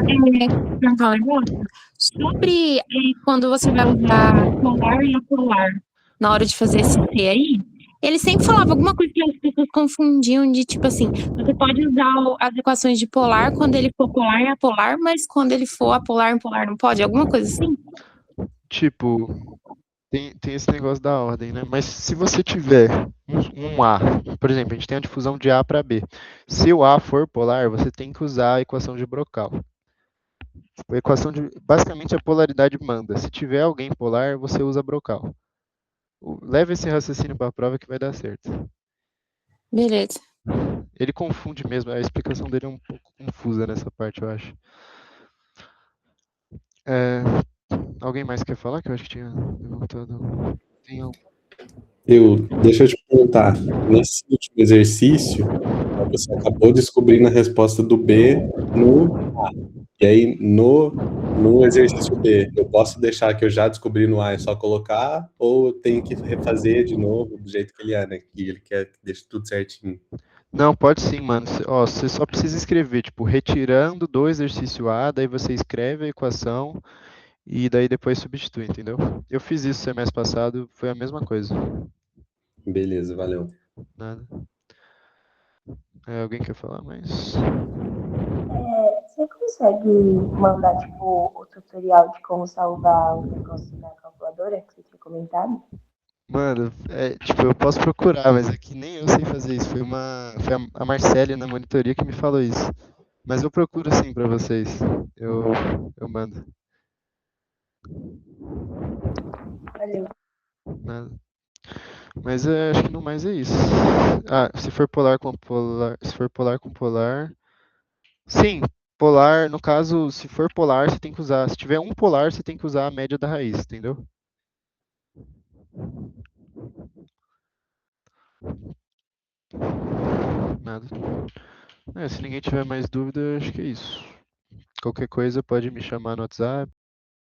perguntar um negócio? Sobre quando você vai usar polar e apolar na hora de fazer esse C aí, ele sempre falava alguma coisa que as pessoas confundiam de tipo assim, você pode usar as equações de polar quando ele for polar e apolar, mas quando ele for apolar e polar não pode? Alguma coisa assim? Tipo, tem esse negócio da ordem, né? Mas se você tiver um A, por exemplo, a gente tem a difusão de A para B. Se o A for polar, você tem que usar a equação de Brocal. A equação basicamente a polaridade manda. Se tiver alguém polar, você usa Brocal. Leva esse raciocínio para a prova que vai dar certo. Beleza. Ele confunde mesmo, a explicação dele é um pouco confusa nessa parte, eu acho. Alguém mais quer falar? Que eu acho que tinha levantado. Deixa eu te perguntar, nesse último exercício, você acabou descobrindo a resposta do B no A. E aí, no exercício B, eu posso deixar que eu já descobri no A e só colocar, ou eu tenho que refazer de novo do jeito que ele é, né? Que ele quer que deixe tudo certinho. Não, pode sim, mano. Você só precisa escrever, tipo, retirando do exercício A, daí você escreve a equação e daí depois substitui, entendeu? Eu fiz isso semestre passado, foi a mesma coisa. Beleza, valeu. Nada. Alguém quer falar mais? Você consegue mandar, tipo, o tutorial de como salvar o negócio na calculadora que você tinha comentado? Mano, tipo, eu posso procurar, mas aqui nem eu sei fazer isso. Foi a Marcélia na monitoria que me falou isso. Mas eu procuro sim pra vocês. Eu mando. Valeu. Nada. Mas acho que no mais é isso. Se for polar com polar. Se for polar com polar. Sim, polar, no caso, se for polar, você tem que usar. Se tiver um polar, você tem que usar a média da raiz, entendeu? Nada. Se ninguém tiver mais dúvida, acho que é isso. Qualquer coisa pode me chamar no WhatsApp.